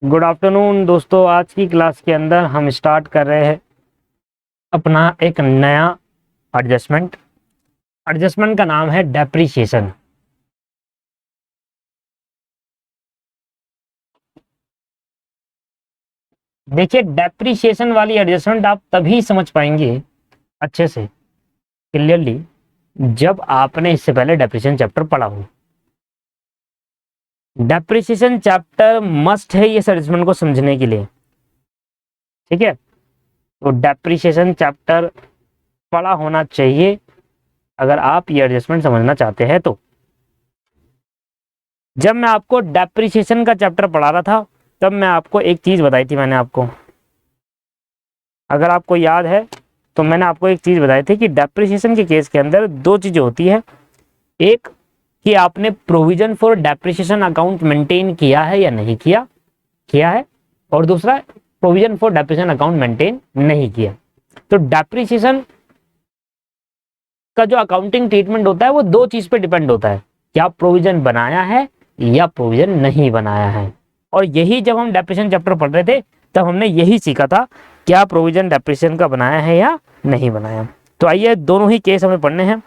Good afternoon दोस्तों। आज की क्लास के अंदर हम स्टार्ट कर रहे हैं अपना एक नया एडजस्टमेंट। एडजस्टमेंट का नाम है डेप्रिसिएशन। देखिए, डेप्रिसिएशन वाली एडजस्टमेंट आप तभी समझ पाएंगे अच्छे से, क्लियरली, जब आपने इससे पहले डेप्रिसिएशन चैप्टर पढ़ा हो। डेप्रिसिएशन चैप्टर मस्ट है इस एडजस्टमेंट को समझने के लिए, ठीक है। तो डेप्रिसिएशन चैप्टर पढ़ा होना चाहिए अगर आप ये एडजस्टमेंट समझना चाहते हैं तो। जब मैं आपको डेप्रिसिएशन का चैप्टर पढ़ा रहा था तब मैं आपको एक चीज बताई थी। मैंने आपको, अगर आपको याद है तो मैंने आपको एक चीज बताई थी कि डेप्रिसिएशन के केस के अंदर दो चीजें होती है। एक कि आपने provision for depreciation account maintain किया है या नहीं किया है, और दूसरा provision for depreciation account maintain नहीं किया। तो डेप्रिसिएशन का जो अकाउंटिंग ट्रीटमेंट होता है वो दो चीज पे डिपेंड होता है, क्या प्रोविजन बनाया है या प्रोविजन नहीं बनाया है। और यही जब हम डेप्रिसिएशन चैप्टर पढ़ रहे थे तब हमने यही सीखा था, क्या प्रोविजन डेप्रिसिएशन का बनाया है या नहीं बनाया। तो आइए दोनों ही केस हमें पढ़ने हैं।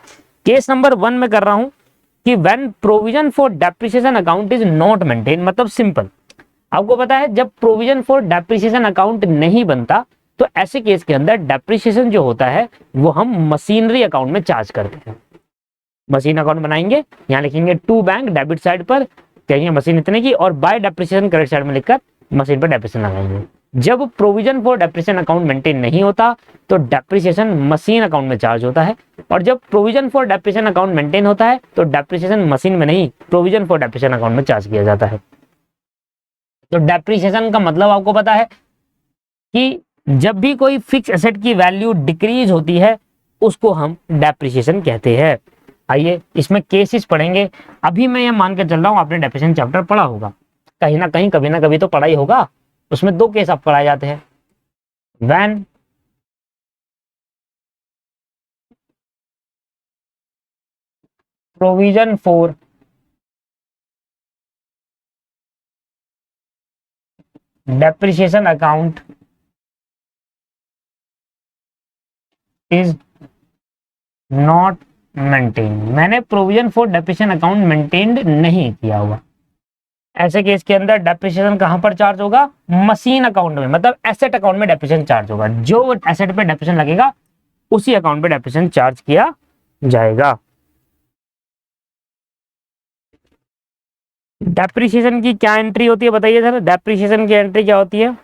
केस नंबर 1 में कर रहा हूं कि when provision for depreciation account is not maintain, मतलब सिंपल, आपको पता है जब प्रोविजन फॉर डेप्रिसिएशन अकाउंट नहीं बनता तो ऐसे केस के अंदर डेप्रिसिएशन जो होता है वो हम मशीनरी अकाउंट में चार्ज करते हैं। मशीन अकाउंट बनाएंगे, यहाँ लिखेंगे टू बैंक डेबिट साइड पर कहेंगे मशीन इतने की, और बाय डेप्रिसिएशन क्रेडिट साइड में लिखकर मशीन पर डेप्रिसिएशन लगाएंगे। जब provision for depreciation account maintain नहीं होता तो डेप्रिसिएशन मशीन अकाउंट में चार्ज होता है, और जब provision for depreciation account maintain होता है तो डेप्रिसिएशन मशीन में नहीं, प्रोविजन फॉर डेप्रिसिएशन अकाउंट में चार्ज किया जाता है। तो डेप्रिसिएशन का मतलब आपको पता है कि जब भी कोई फिक्स एसेट की वैल्यू डिक्रीज होती है उसको हम डेप्रिसिएशन कहते हैं। आइए इसमें केसेस पढ़ेंगे। अभी मैं ये मान के चल रहा हूं आपने डेप्रिसिएशन चैप्टर पढ़ा होगा, कहीं ना कहीं कभी ना कभी तो पढ़ा ही होगा। उसमें दो केस आप पढ़ाए जाते हैं, when provision for depreciation account is not maintain. मैंने provision for depreciation account maintained नहीं किया हुआ, ऐसे केस के अंदर डेप्रिसिएशन कहां पर चार्ज होगा? मशीन अकाउंट में, मतलब एसेट अकाउंट में डेप्रिसिएशन चार्ज होगा। जो एसेट पे डेप्रिसिएशन लगेगा उसी अकाउंट पे डेप्रिसिएशन चार्ज किया जाएगा। डेप्रिसिएशन की क्या एंट्री होती है बताइए सर। डेप्रिसिएशन की एंट्री क्या होती है?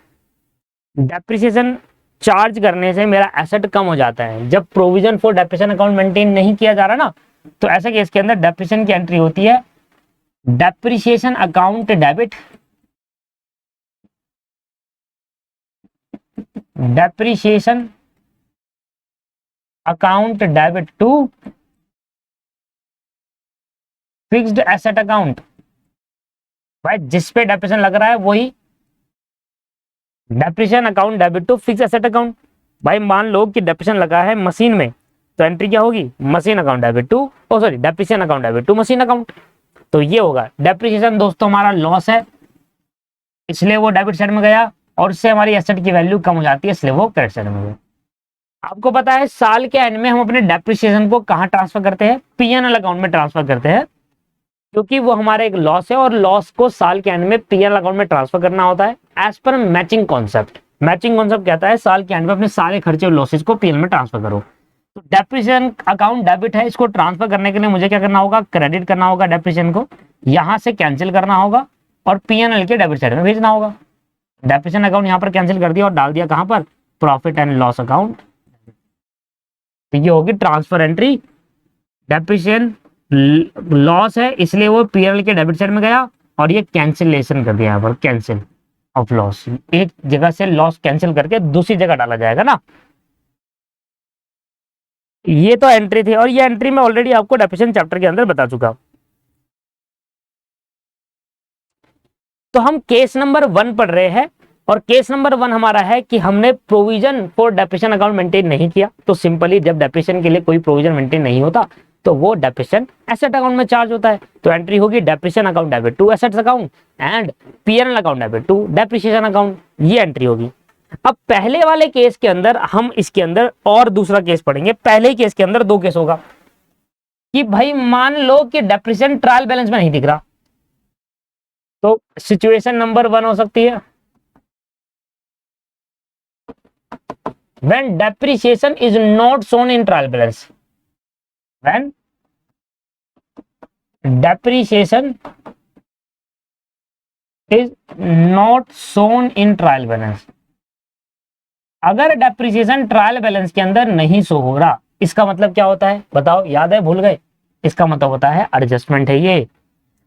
डेप्रिसिएशन चार्ज करने से मेरा एसेट कम हो जाता है। जब provision for depreciation account maintain नहीं किया जा रहा ना, तो ऐसे केस के अंदर डेप्रिसिएशन की एंट्री होती है depreciation account debit, depreciation account debit to fixed asset account. भाई जिस पे डेप्रिसिएशन लग रहा है वही depreciation account debit to fixed asset account. भाई मान लो कि डेप्रिसिएशन लगा है मशीन में, तो एंट्री क्या होगी? Machine account debit to, oh sorry, depreciation account debit to machine account. तो ये होगा डेप्रिसिएशन। दोस्तों हमारा लॉस है इसलिए वो डेबिट साइड में गया, और उससे हमारी एसेट की वैल्यू कम हो जाती है इसलिए वो क्रेडिट साइड में गया। आपको पता है साल के एंड में हम अपने डेप्रिसिएशन को कहां ट्रांसफर करते हैं? पीएनएल अकाउंट में ट्रांसफर करते हैं, क्योंकि वो हमारा एक लॉस है और लॉस को साल के एंड में पीएनएल अकाउंट में ट्रांसफर करना होता है as per matching concept. Matching concept कहता है साल के एंड में अपने सारे खर्चे और लॉसेस को पीएनएल में ट्रांसफर करो। तो डेप्रिसिएशन अकाउंट डेबिट है, इसको ट्रांसफर करने के लिए मुझे क्या करना होगा? क्रेडिट करना होगा डेप्रिसिएशन को, यहां से कैंसिल करना होगा और पीएनएल के डेबिट साइड में भेजना होगा। डेप्रिसिएशन अकाउंट यहां पर कैंसिल कर दिया और डाल दिया कहां पर? Profit and loss account. तो ये होगी ट्रांसफर एंट्री। डेप्रिसिएशन लॉस है इसलिए वो पीएनएल के डेबिट साइड में गया, और ये कैंसिलेशन कर दिया यहाँ पर, कैंसिल ऑफ लॉस। एक जगह से लॉस कैंसिल करके दूसरी जगह डाला जाएगा ना। ये तो एंट्री थी, और ये एंट्री मैं ऑलरेडी आपको डेप्रिसिएशन चैप्टर के अंदर बता चुका हूं। तो हम केस नंबर 1 पढ़ रहे हैं, और केस नंबर 1 हमारा है कि हमने provision for depreciation account maintain नहीं किया। तो सिंपली जब डेप्रिसिएशन के लिए कोई प्रोविजन मेंटेन नहीं होता तो वो डेप्रिसिएशन एसेट अकाउंट में चार्ज होता है। तो एंट्री होगी depreciation account debit to assets account and PNL account debit to depreciation account, ये एंट्री होगी। अब पहले वाले केस के अंदर हम इसके अंदर और दूसरा केस पढ़ेंगे। पहले केस के अंदर दो केस होगा कि भाई मान लो कि डेप्रिसिएशन ट्रायल बैलेंस में नहीं दिख रहा, तो सिचुएशन नंबर 1 हो सकती है when depreciation is not shown in trial balance, when depreciation is not shown in trial balance। अगर डेप्रिसिएशन ट्रायल बैलेंस के अंदर नहीं शो हो रहा, इसका मतलब क्या होता है बताओ, याद है भूल गए? इसका मतलब होता है एडजस्टमेंट है ये।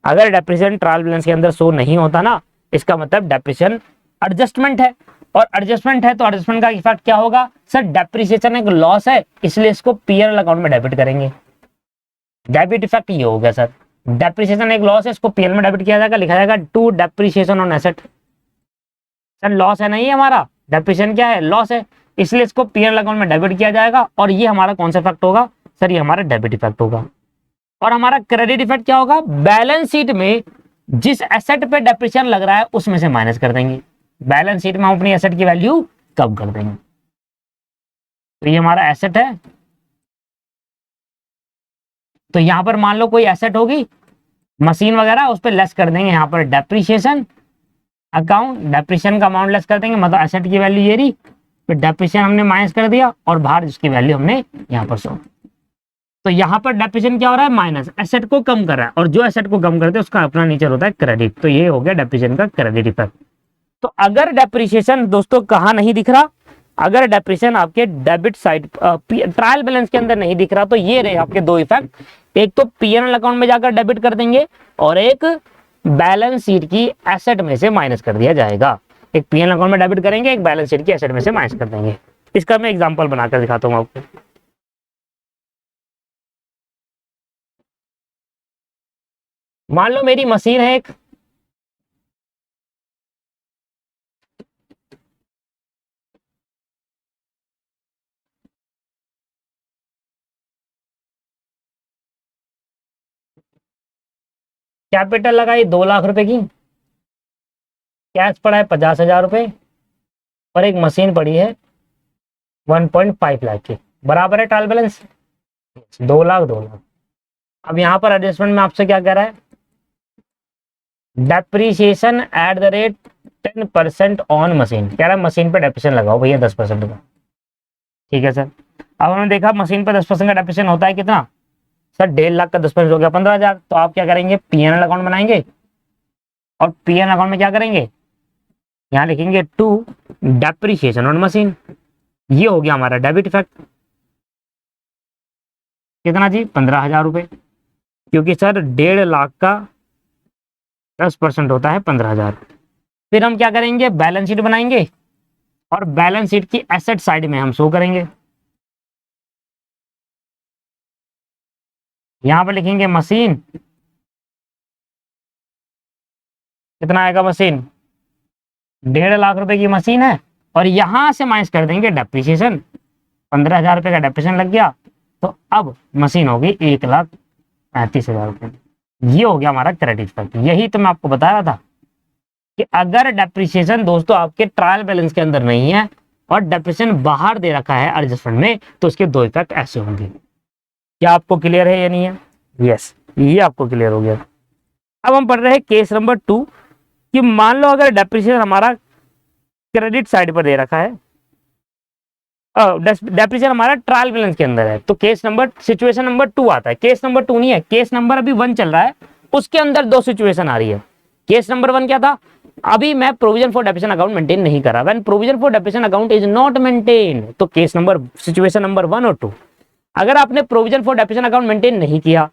अगर डेप्रिसिएशन ट्रायल बैलेंस के अंदर शो नहीं होता ना, इसका मतलब डेप्रिसिएशन एडजस्टमेंट है, और एडजस्टमेंट है तो एडजस्टमेंट का इफेक्ट क्या होगा सर, डेप्रिसिएशन एक लॉस है इसलिए इसको पीएनएल अकाउंट में डेबिट करेंगे। डेबिट इफेक्ट ये हो गया सर, डेप्रिसिएशन एक लॉस है, इसको पीएनएल में डेबिट किया जाएगा, लिखा जाएगा to depreciation on asset. Sir loss है नहीं है हमारा, डेप्रिसिएशन क्या है, लॉस है, इसलिए इसको पीएनएल अकाउंट में डेबिट किया जाएगा, और ये हमारा कौन सा इफेक्ट होगा सर, ये हमारा डेबिट इफेक्ट होगा। और हमारा क्रेडिट इफेक्ट क्या होगा, बैलेंस शीट में जिस एसेट पे डेप्रिसिएशन लग रहा है उसमें से माइनस कर देंगे। बैलेंस शीट में हम अपनी एसेट की वैल्यू कम कर देंगे। तो ये हमारा एसेट है, तो यहां पर मान लो कोई एसेट होगी मशीन वगैरह, उस पर लेस कर देंगे यहाँ पर डेप्रिसिएशन अकाउंट, डेप्रिसिएशन का अमाउंट लेस कर देंगे, मतलब एसेट की वैल्यू ये रही, फिर डेप्रिसिएशन हमने माइनस कर दिया और बाहर जिसकी वैल्यू हमने यहाँ पर शो। तो यहाँ पर डेप्रिसिएशन क्या हो रहा है, माइनस, एसेट को कम कर रहा है, और जो एसेट को कम करते हैं उसका अपना नेचर होता है क्रेडिट। तो ये हो गया डेप्रिसिएशन का क्रेडिट इफेक्ट। तो अगर डेप्रिसिएशन दोस्तों कहाँ नहीं दिख रहा, अगर डेप्रिसिएशन आपके डेबिट साइड ट्रायल बैलेंस के अंदर नहीं दिख रहा, तो ये रहे आपके दो इफेक्ट, एक तो पीएनएल अकाउंट में जाकर डेबिट कर देंगे और एक बैलेंस शीट की एसेट में से माइनस कर दिया जाएगा। एक पीएनएल अकाउंट में डेबिट करेंगे, एक बैलेंस शीट की एसेट में से माइनस कर देंगे। इसका मैं एग्जांपल बनाकर दिखाता हूँ आपको। मान लो मेरी मशीन है एक, कैपिटल लगाई 2 लाख रुपए की, कैश पड़ा है 50,000 रुपए, और एक मशीन पड़ी है 1.5 लाख की, बराबर है ट्रायल बैलेंस 2 लाख 2 लाख। अब यहां पर एडजस्टमेंट में आपसे क्या कह रहा है, depreciation at the rate 10% on machine, कह रहा है मशीन पे डेप्रिसिएशन लगाओ भैया 10% का। ठीक है सर, अब हमने देखा मशीन पे 10% का डेप्रिसिएशन होता है कितना सर, 1.5 लाख का 10% हो गया 15,000। तो आप क्या करेंगे, पीएनएल अकाउंट बनाएंगे, और पीएनएल अकाउंट में क्या करेंगे, यहाँ लिखेंगे टू डेप्रिसिएशन ऑन मशीन, ये हो गया हमारा डेबिट इफेक्ट। कितना जी, 15,000 रुपए, क्योंकि सर 1.5 लाख का 10% होता है 15,000। फिर हम क्या करेंगे, बैलेंस शीट बनाएंगे, और बैलेंस शीट की एसेट साइड में हम शो करेंगे, यहां पर लिखेंगे मशीन, कितना आएगा मशीन, 1.5 लाख रुपए की मशीन है, और यहां से माइनस कर देंगे डेप्रिसिएशन, 15,000 रुपए का डेप्रिसिएशन लग गया, तो अब मशीन होगी 1,35,000 रुपए। ये हो गया हमारा क्रेडिट इफेक्ट। यही तो मैं आपको बता रहा था कि अगर डेप्रिसिएशन दोस्तों आपके ट्रायल बैलेंस के अंदर नहीं है और डेप्रिसिएशन बाहर दे रखा है एडजस्टमेंट में, तो इसके दो इफेक्ट ऐसे होंगे। क्या आपको क्लियर है या नहीं है? यस, ये आपको क्लियर हो गया। अब हम पढ़ रहे हैं केस नंबर 2 कि मान लो अगर डेप्रिसिएशन हमारा क्रेडिट साइड पर दे रखा है, डेप्रिसिएशन हमारा ट्रायल बैलेंस के अंदर है, तो केस नंबर सिचुएशन नंबर 2 आता है। केस नंबर 2 नहीं है, केस नंबर अभी 1 चल रहा है, उसके अंदर दो सिचुएशन आ रही है। केस नंबर 1 क्या था, अभी मैं provision for depreciation account maintain नहीं करा, when provision for depreciation account is not maintain, तो केस नंबर सिचुएशन नंबर 1 और 2। अगर आपने provision for depreciation account maintain नहीं किया,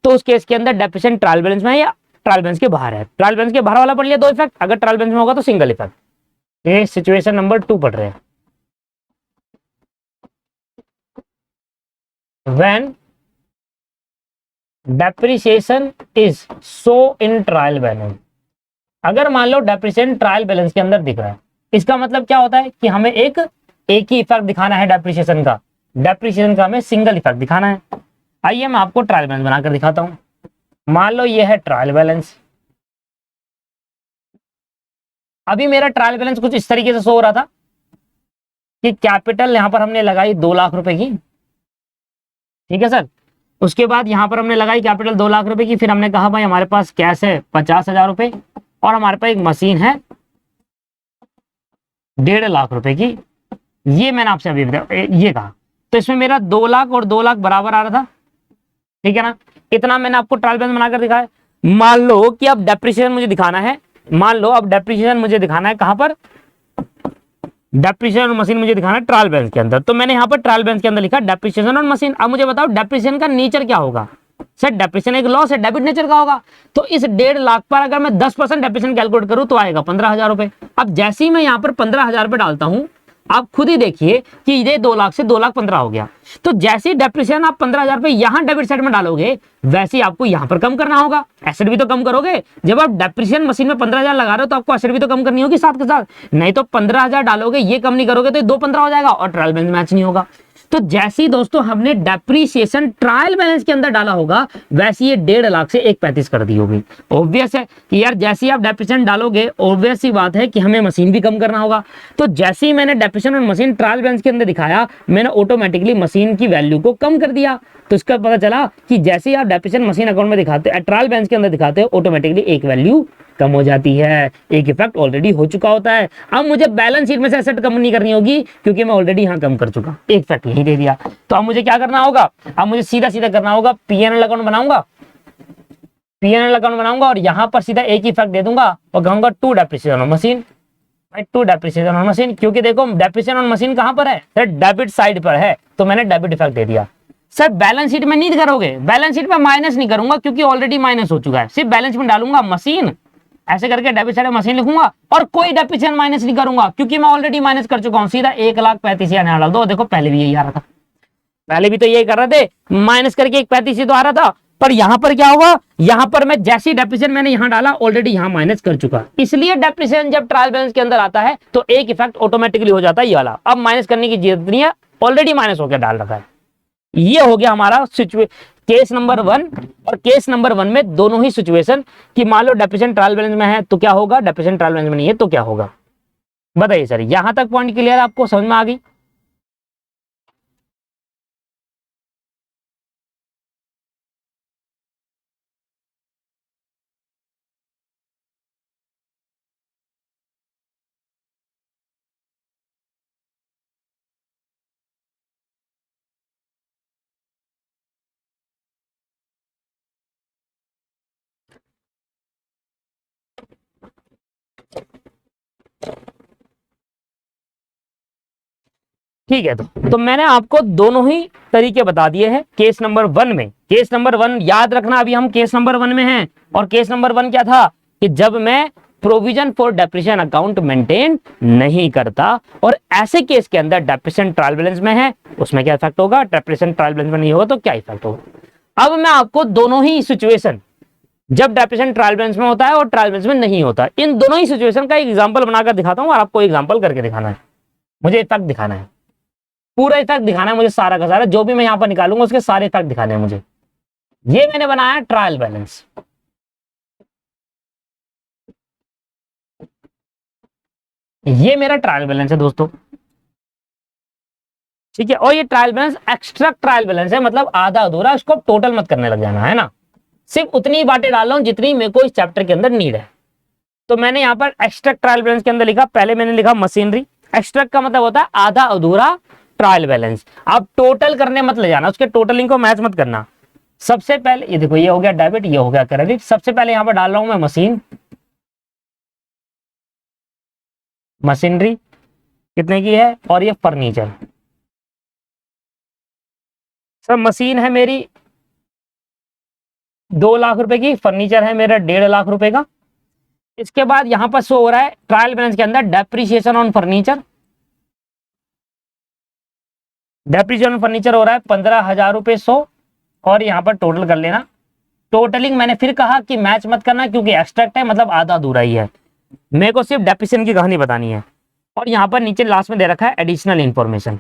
तो उस केस के अंदर डेप्रिसिएशन ट्रायल बैलेंस में है या ट्रायल बैलेंस के बाहर है। ट्रायल बैलेंस के बाहर वाला पढ़ लिया दो इफेक्ट, अगर ट्रायल बैलेंस में होगा तो सिंगल इफेक्ट। ये सिचुएशन नंबर 2 पढ़ रहे हैं। When depreciation is so in trial balance, अगर मान लो डेप्रिसिएशन ट्रायल बैलेंस के अंदर दिख रहा है, इसका मतलब क्या होता है कि हमें एक ही इफेक्ट दिखाना है डेप्रिसिएशन का हमें सिंगल इफेक्ट दिखाना है। आइए मैं आपको ट्रायल बैलेंस बनाकर दिखाता हूं। मान लो ये है ट्रायल बैलेंस। अभी मेरा ट्रायल बैलेंस कुछ इस तरीके से शो हो रहा था कि कैपिटल यहां पर हमने लगाई 2 लाख रुपए की, ठीक है सर। उसके बाद यहां पर हमने लगाई कैपिटल 2 लाख रुपए की, फिर हमने कहा भाई हमारे पास कैश है 50,000 रुपए और हमारे पास एक मशीन है 1.5 लाख रुपए की। ये मैंने आपसे अभी ये कहा, तो इसमें मेरा 2 लाख और 2 लाख बराबर आ रहा था, ठीक है ना। इतना मैंने आपको ट्रायल बैलेंस बनाकर दिखाया। मान लो कि अब डेप्रिसिएशन मुझे दिखाना है, मान लो अब डेप्रिसिएशन मुझे दिखाना है कहां पर, डेप्रिसिएशन और मशीन मुझे दिखाना है ट्रायल बैलेंस के अंदर। तो मैंने यहां पर ट्रायल बैलेंस के अंदर लिखा डेप्रिसिएशन और मशीन। अब मुझे बताओ डेप्रिसिएशन का नेचर क्या होगा। सर डेप्रिसिएशन एक लॉस है, डेबिट नेचर का होगा। तो इस 1.5 लाख पर अगर मैं 10% डेप्रिसिएशन कैलकुलेट करूं तो आएगा 15,000 रुपए। अब जैसे ही मैं यहां पर 15,000 रुपए डालता हूं, आप खुद ही देखिए कि ये 2 लाख से 2,15,000 हो गया। तो जैसे ही डेप्रिसिएशन आप 15,000 रुपए यहां डेबिट साइड में डालोगे, वैसे ही आपको यहां पर कम करना होगा। एसेट भी तो कम करोगे। जब आप डेप्रिसिएशन मशीन में 15,000 लगा रहे हो तो आपको एसेट भी तो कम करनी होगी साथ के साथ। नहीं तो 15,000 डालोगे, ये कम नहीं करोगे तो 2,15,000 हो जाएगा और ट्रायल बैलेंस मैच नहीं होगा। तो जैसे ही दोस्तों हमने डेप्रीसिएशन ट्रायल बैलेंस के अंदर डाला होगा, वैसे ये 1.5 लाख से 1.35 कर दी होगी। ऑब्वियस है कि यार जैसे ही आप डेप्रिसिएशन डालोगे, ऑब्वियस सी बात है कि हमें मशीन भी कम करना होगा। तो जैसे ही मैंने डेप्रिसिएशन और मशीन ट्रायल बैलेंस के अंदर दिखाया, मैंने ऑटोमेटिकली मशीन की वैल्यू को कम कर दिया। तो इसका पता चला कि जैसे ही आप डेप्रिसिएशन मशीन अकाउंट में दिखाते हैं, ट्रायल बैलेंस के अंदर दिखाते हो, ऑटोमेटिकली एक वैल्यू कम हो जाती है, एक इफेक्ट ऑलरेडी हो चुका होता है। अब मुझे बैलेंस शीट में से एसेट कम नहीं करनी होगी क्योंकि मैं ऑलरेडी यहां कम कर चुका, एक इफेक्ट यही दे दिया। तो अब मुझे क्या करना होगा, अब मुझे सीधा सीधा करना होगा, पीएनएल अकाउंट बनाऊंगा, पीएनएल अकाउंट बनाऊंगा और यहां पर सीधा एक ही इफेक्ट दे दूंगा और कहूंगा to depreciation on machine, to depreciation on machine. क्योंकि देखो डेप्रिसिएशन ऑन मशीन कहां पर है सर, डेबिट साइड पर है, तो मैंने डेबिट इफेक्ट दे दिया। सर बैलेंस शीट में नहीं करोगे, बैलेंस शीट में माइनस नहीं करूंगा क्योंकि ऑलरेडी माइनस हो चुका है, सिर्फ बैलेंस में डालूंगा मशीन, ऐसे करके डेबिट साइड मशीन लिखूंगा और कोई डेप्रिसिएशन माइनस नहीं करूंगा क्योंकि मैं ऑलरेडी माइनस कर चुका हूं। सीधा 1,35,000 यहाँ डाल दो। देखो पहले भी यही आ रहा था, पहले भी तो यही कर रहे थे, माइनस करके 1,35,000 तो आ रहा था। पर यहां पर क्या होगा, यहां पर मैं जैसी डेप्रिसिएशन मैंने यहां डाला, ऑलरेडी यहां माइनस कर चुका। इसलिए डेप्रिसिएशन जब ट्रायल बैलेंस के अंदर आता है तो एक इफेक्ट ऑटोमेटिकली हो जाता है ये वाला, अब माइनस करने की जरूरत नहीं है, ऑलरेडी माइनस होकर डाल रखा है। ये हो गया हमारा केस नंबर 1। और केस नंबर 1 में दोनों ही सिचुएशन कि मान लो डेप्रिसिएशन ट्रायल बैलेंस में है तो क्या होगा, डेप्रिसिएशन ट्रायल बैलेंस में नहीं है तो क्या होगा। बताइए सर, यहां तक पॉइंट क्लियर, आपको समझ में आ गई। ठीक है, तो मैंने आपको दोनों ही तरीके बता दिए हैं केस नंबर 1 में। केस नंबर 1 याद रखना, अभी हम केस नंबर 1 में हैं। और केस नंबर 1 क्या था कि जब मैं provision for depreciation account maintain नहीं करता, और ऐसे केस के अंदर डेप्रिसिएशन ट्रायल बैलेंस में है, उसमें क्या इफेक्ट होगा, डेप्रिसिएशन ट्रायल बैलेंस में नहीं होगा तो क्या इफेक्ट होगा। अब मैं आपको दोनों ही सिचुएशन, जब डेप्रिसिएशन ट्रायल बैलेंस में होता है और ट्रायल बैलेंस में नहीं होता, इन दोनों ही सिचुएशन का एक एग्जांपल बनाकर दिखाता हूं और आपको एग्जांपल करके दिखाना है। मुझे इफेक्ट दिखाना है, पूरा इफेक्ट दिखाना है मुझे, सारा का सारा जो भी मैं यहां पर निकालूंगा उसके सारे इफेक्ट दिखाने हैं मुझे। ये मैंने बनाया ट्रायल बैलेंस, ये मेरा ट्रायल बैलेंस है दोस्तों, ठीक है। और ये trial balance extra trial balance है, मतलब आधा अधूरा, इसको टोटल मत करने लग जाना है ना, सिर्फ उतनी बातें डाल रहा हूं जितनी मेरे को इस चैप्टर के अंदर नीड है। तो मैंने यहां पर एक्स्ट्रैक्ट ट्रायल बैलेंस के अंदर लिखा, पहले मैंने लिखा मशीनरी। एक्स्ट्रैक्ट का मतलब होता है आधा अधूरा ट्रायल बैलेंस। आप टोटल करने मत ले जाना, उसके टोटलिंग को मैच मत करना। सबसे पहले ये देखो, ये हो गया डेबिट, ये हो गया क्रेडिट। सबसे पहले यहां पर डाल रहा हूं मैं मशीन, मशीनरी कितने की है, और ये फर्नीचर। सर मशीन है मेरी 2 लाख रुपए की, फर्नीचर है मेरा 1.5 लाख रुपए का। इसके बाद यहां पर शो हो रहा है ट्रायल बैलेंस के अंदर depreciation on furniture, depreciation on furniture हो रहा है 15,000 रुपए 100। और यहां पर टोटल कर लेना। टोटलिंग मैंने फिर कहा कि मैच मत करना क्योंकि एक्सट्रैक्ट है, मतलब आधा अधूरा ही है, मेरे को सिर्फ डेप्रिसिएशन की कहानी बतानी है। और यहां पर नीचे लास्ट में दे रखा है एडिशनल इंफॉर्मेशन।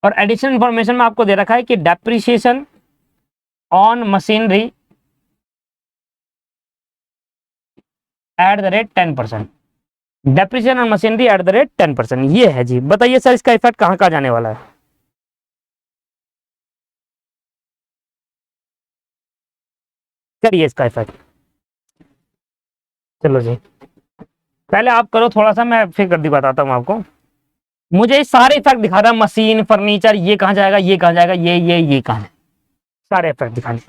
और एडिशनल इंफॉर्मेशन में आपको दे रखा है कि depreciation on machinery at the rate 10%। Depreciation on machinery at the rate 10%, ये है जी। बताइए सर इसका इफेक्ट कहाँ कहाँ जाने वाला है? करिए इसका इफेक्ट। चलो जी, पहले आप करो थोड़ा सा, मैं फिर कर दी बताता हूँ आपको। मुझे सारे इफेक्ट दिखा रहा, मशीन, फर्नीचर, ये कहाँ जाएगा, ये कहाँ जाएगा, ये कहाँ है, सारे इफेक्ट दिखाने,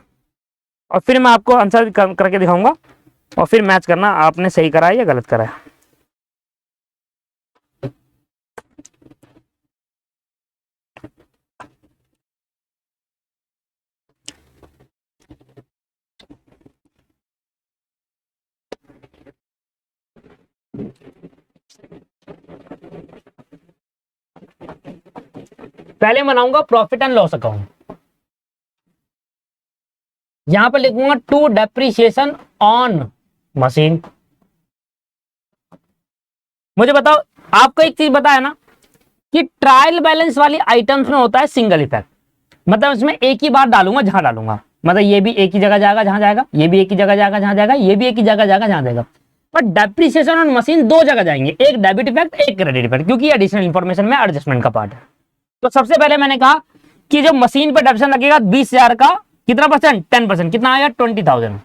और फिर मैं आपको आंसर करके दिखाऊंगा, और फिर मैच करना आपने सही करा है या गलत करा है। पहले बनाऊंगा प्रॉफिट एंड लॉस अकाउंट, यहां पर लिखूंगा टू डेप्रिसिएशन ऑन मशीन। मुझे बताओ, आपको एक चीज बताया ना कि ट्रायल बैलेंस वाली आइटम्स में होता है सिंगल इफेक्ट, मतलब इसमें एक ही बार डालूंगा जहां डालूंगा, मतलब ये भी एक ही जगह जाएगा जहां जाएगा, ये भी एक ही जगह जाएगा जहां जाएगा, ये भी एक ही जगह जाएगा जहां जाएगा। पर डेप्रिसिएशन ऑन मशीन दो जगह जाएंगे, एक डेबिट इफेक्ट, एक क्रेडिट इफेक्ट, क्योंकि एडिशनल इंफॉर्मेशन में एडजस्टमेंट का पार्ट है। तो सबसे पहले मैंने कहा कि जो मशीन पर डेप्रिसिएशन लगेगा 20,000 का कितना परसेंट, 10%, कितना आएगा 20,000।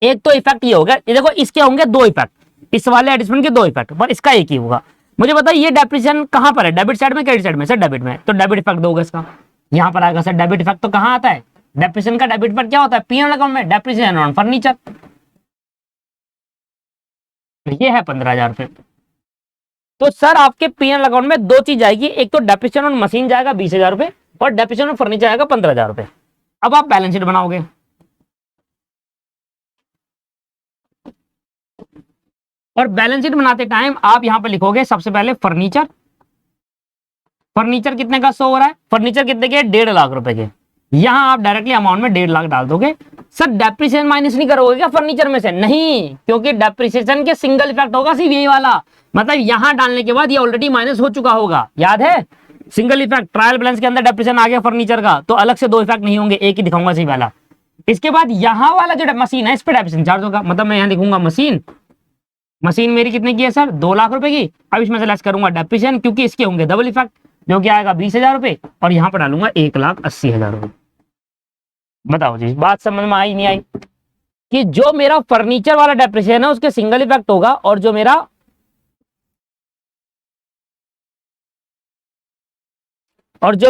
एक तो इफेक्ट ये होगा, ये देखो इसके होंगे दो इफेक्ट, इस वाले एडजस्टमेंट के दो इफेक्ट, पर इसका एक ही होगा। मुझे बताइए ये डेप्रिसिएशन कहां पर है, डेबिट साइड में क्रेडिट साइड में? सर डेबिट में, तो डेबिट इफेक्ट दोगे इसका, यहां पर आएगा। सर डेबिट इफेक्ट तो कहां आता है, डेप्रिसिएशन का डेबिट इफेक्ट क्या होता है, पीएनएल अकाउंट में, डेप्रिसिएशन ऑन फर्नीचर, ये है 15,000 रुपए। तो सर आपके पीएनएल अकाउंट में दो चीज आएगी, एक तो डेप्रिसिएशन ऑन मशीन जाएगा 20,000 रुपए, और डेप्रिसिएशन ऑन फर्नीचर आएगा 15,000 रुपए। अब आप बैलेंस शीट बनाओगे, और बैलेंस शीट बनाते टाइम आप यहां पर लिखोगे सबसे पहले फर्नीचर। फर्नीचर कितने का शो हो रहा है, फर्नीचर कितने के, 1.5 लाख रुपए के। यहां आप डायरेक्टली अमाउंट में 1.5 लाख डाल दोगे। सर डेप्रिसिएशन माइनस नहीं करोगे क्या फर्नीचर में से? नहीं, क्योंकि डेप्रिसिएशन के सिंगल इफेक्ट होगा सिर्फ यही वाला, मतलब यहां डालने के बाद ये ऑलरेडी माइनस हो चुका होगा, याद है? सिंगल इफेक्ट ट्रायल बैलेंस के अंदर डेप्रिसिएशन आ गया फर्नीचर का, तो अलग से दो इफेक्ट नहीं होंगे, एक ही दिखाऊंगा सिर्फ वाला। इसके बाद यहां वाला जो मशीन है इस पर डेप्रिसिएशन चार्ज होगा, मतलब मैं यहां लिखूंगा मशीन, मशीन मेरी कितने की है सर, 2 लाख रुपए की। अब इसमें से लेस करूंगा डेप्रिसिएशन, क्योंकि इसके होंगे डबल इफेक्ट, जो कि आएगा 20,000 रुपए, और यहां पर डालूंगा 1,80,000 रुपए। बताओ जी बात समझ में आई नहीं आई? कि जो मेरा फर्नीचर वाला डेप्रिसिएशन है उसके सिंगल इफेक्ट होगा, और जो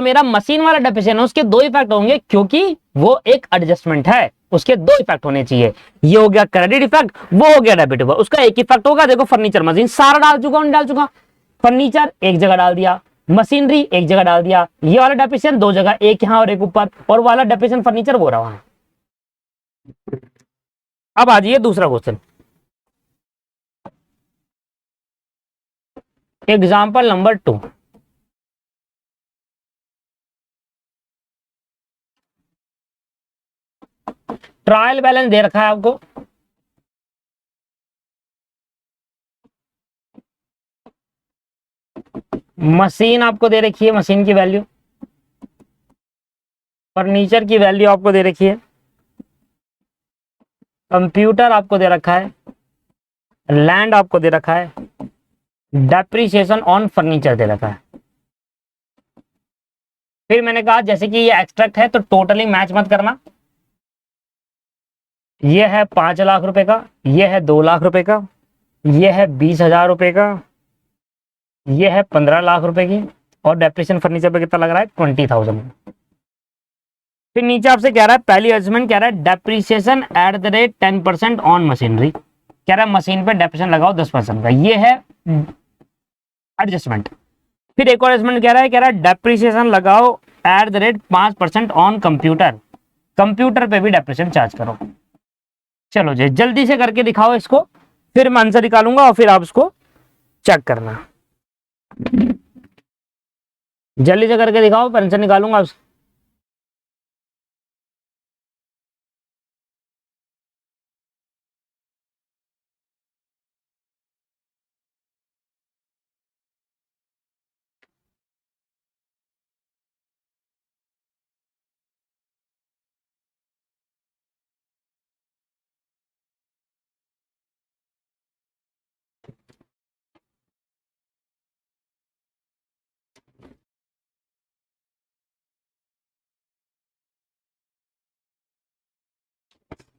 मेरा मशीन वाला डेप्रिसिएशन है उसके दो इफेक्ट होंगे, क्योंकि वो एक एडजस्टमेंट है, उसके दो इफेक्ट होने चाहिए। ये हो गया क्रेडिट इफेक्ट, वो हो गया डेबिट इफेक्ट, उसका एक इफेक्ट होगा। देखो फर्नीचर मशीन सारा डाल चुका हूं, डाल चुका, फर्नीचर एक जगह डाल दिया, मशीनरी एक जगह डाल दिया, ये वाला डेप्रिसिएशन दो जगह, एक यहां और एक ऊपर, और वाला डेप्रिसिएशन फर्नीचर वो रहा है। अब आ जाइए दूसरा question, example number 2। Trial balance दे रखा है आपको, मशीन आपको दे रखी है, मशीन की वैल्यू, फर्नीचर की वैल्यू आपको दे रखी है, कंप्यूटर आपको दे रखा है, लैंड आपको दे रखा है, डेप्रिसिएशन ऑन फर्नीचर दे रखा है। फिर मैंने कहा जैसे कि ये एक्सट्रैक्ट है तो टोटली मैच मत करना, ये है 5 लाख रुपए का, ये है 2 लाख रुपए का, ये है 20,000 रुपए का, ये है 15 लाख रुपए की, और डेप्रिसिएशन फर्नीचर पे कितना लग रहा है, 20,000। फिर नीचे आपसे कह रहा है पहली एडजस्टमेंट, कह रहा है depreciation at the rate 10% on machinery, कह रहा है मशीन पे डेप्रिसिएशन लगाओ 10% का, ये है एडजस्टमेंट। फिर एक और एडजस्टमेंट कह रहा है डेप्रिसिएशन लगाओ at the rate 5% on computer, computer पे भी डेप्रिसिएशन चार्ज करो। चलो जी जल्दी से करके दिखाओ इसको, फिर मैं आंसर निकालूंगा और फिर आप इसको चेक करना, जल्दी से करके दिखाओ, फिर आंसर निकालूंगा।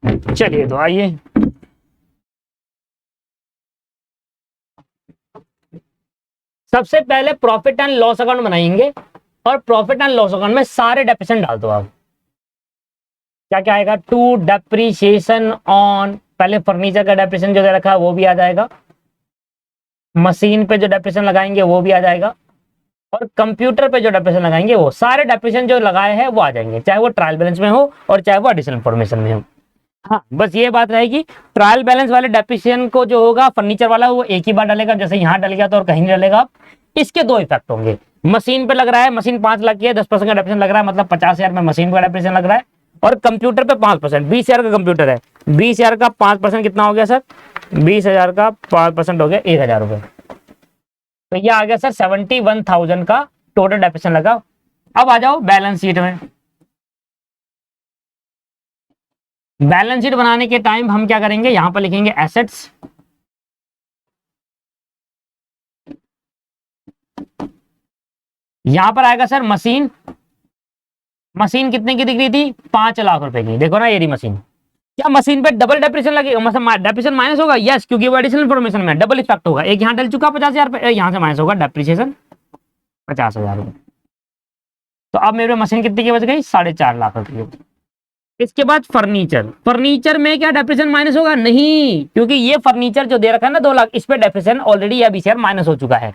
चलिए तो आइए, सबसे पहले प्रॉफिट एंड लॉस अकाउंट बनाएंगे और प्रॉफिट एंड लॉस अकाउंट में सारे डेप्रिसिएशन डाल दो आप। क्या क्या आएगा, टू डेप्रिसिएशन ऑन, पहले फर्नीचर का डेप्रिसिएशन जो दे रखा है वो भी आ जाएगा, मशीन पे जो डेप्रिसिएशन लगाएंगे वो भी आ जाएगा, और कंप्यूटर पे जो डेप्रिसिएशन लगाएंगे वो सारे डेप्रिसिएशन जो लगाए हैं वो आ जाएंगे, चाहे वो ट्रायल बैलेंस में हो और चाहे वो एडिशनल इन्फॉर्मेशन में हो। हाँ, बस ये बात रहेगी, ट्रायल बैलेंस वाले डेप्रिसिएशन को जो होगा फर्नीचर वाला वो एक ही बार डालेगा, जैसे यहाँ डल गया तो और कहीं नहीं डलेगा। इसके दो इफेक्ट होंगे, मशीन पे लग रहा है, मशीन 5 लाख की है, 10% का डेप्रिसिएशन लग रहा है, मतलब 50,000 में मशीन का डेप्रिसिएशन लग रहा है, और कंप्यूटर पे 5%, 20,000 का कंप्यूटर है, 20,000 का 5% कितना हो गया सर, 20,000 का 5% हो गया 1,000 रुपए। तो ये आ गया सर 71,000 का टोटल डेप्रिसिएशन लगा। अब आ जाओ बैलेंस शीट में। बैलेंस शीट बनाने के टाइम हम क्या करेंगे, यहां पर लिखेंगे एसेट्स, यहां पर आएगा सर मशीन, मशीन कितने की दिख रही थी, 5 लाख रुपए की, देखो ना ये रही मशीन। क्या मशीन पे डबल डेप्रिसिएशन लगेगा, मतलब डेप्रिसिएशन माइनस होगा, यस, क्योंकि वो एडिशनल इन्फॉर्मेशन में डबल इफेक्ट होगा, एक यहाँ डल चुका 50,000 रुपए, यहां से माइनस होगा डेप्रिसिएशन 50,000 रुपए। तो अब मेरे मशीन कितनी की बच गई, 4.5 लाख रुपए की। इसके बाद फर्नीचर, फर्नीचर में क्या डेप्रिसिएशन माइनस होगा, नहीं, क्योंकि ये फर्नीचर जो दे रखा है ना 2 लाख, इस पे डेप्रिसिएशन ऑलरेडी या बीसीआर माइनस हो चुका है,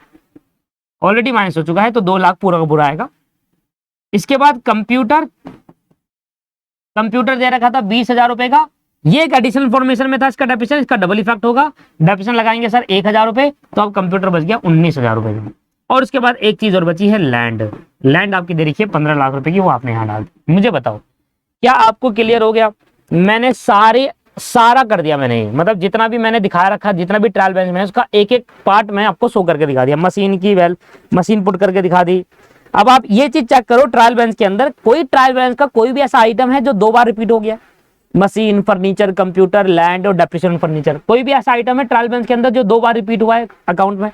ऑलरेडी माइनस हो चुका है, तो 2 लाख पूरा का पूरा आएगा। इसके बाद कंप्यूटर, कंप्यूटर दे रखा था 20,000 रुपए का, ये एक एडिशनल इन्फॉर्मेशन में था, इसका डेप्रिसिएशन, इसका डबल इफेक्ट होगा, डेप्रिसिएशन लगाएंगे सर 1,000 रुपए, तो अब कंप्यूटर बच गया 19,000 रुपए का। और उसके बाद एक चीज और बची है लैंड, लैंड आपकी दे रखी है 15 लाख रुपए की, वो आपने यहाँ डाल दी। मुझे बताओ क्या आपको क्लियर हो गया, मैंने सारा कर दिया मैंने, मतलब जितना भी मैंने दिखा रखा, जितना भी ट्रायल बैलेंस में उसका एक एक पार्ट मैं आपको शो करके दिखा दिया, मशीन की मशीन पुट करके दिखा दी। अब आप ये चीज चेक करो, ट्रायल बैलेंस के अंदर कोई ट्रायल बैलेंस का कोई भी ऐसा आइटम है जो 2 बार रिपीट हो गया, मशीन, फर्नीचर, कंप्यूटर, लैंड और डेप्रिसिएशन फर्नीचर, कोई भी ऐसा आइटम है ट्रायल बैलेंस के अंदर जो 2 बार रिपीट हुआ है अकाउंट में?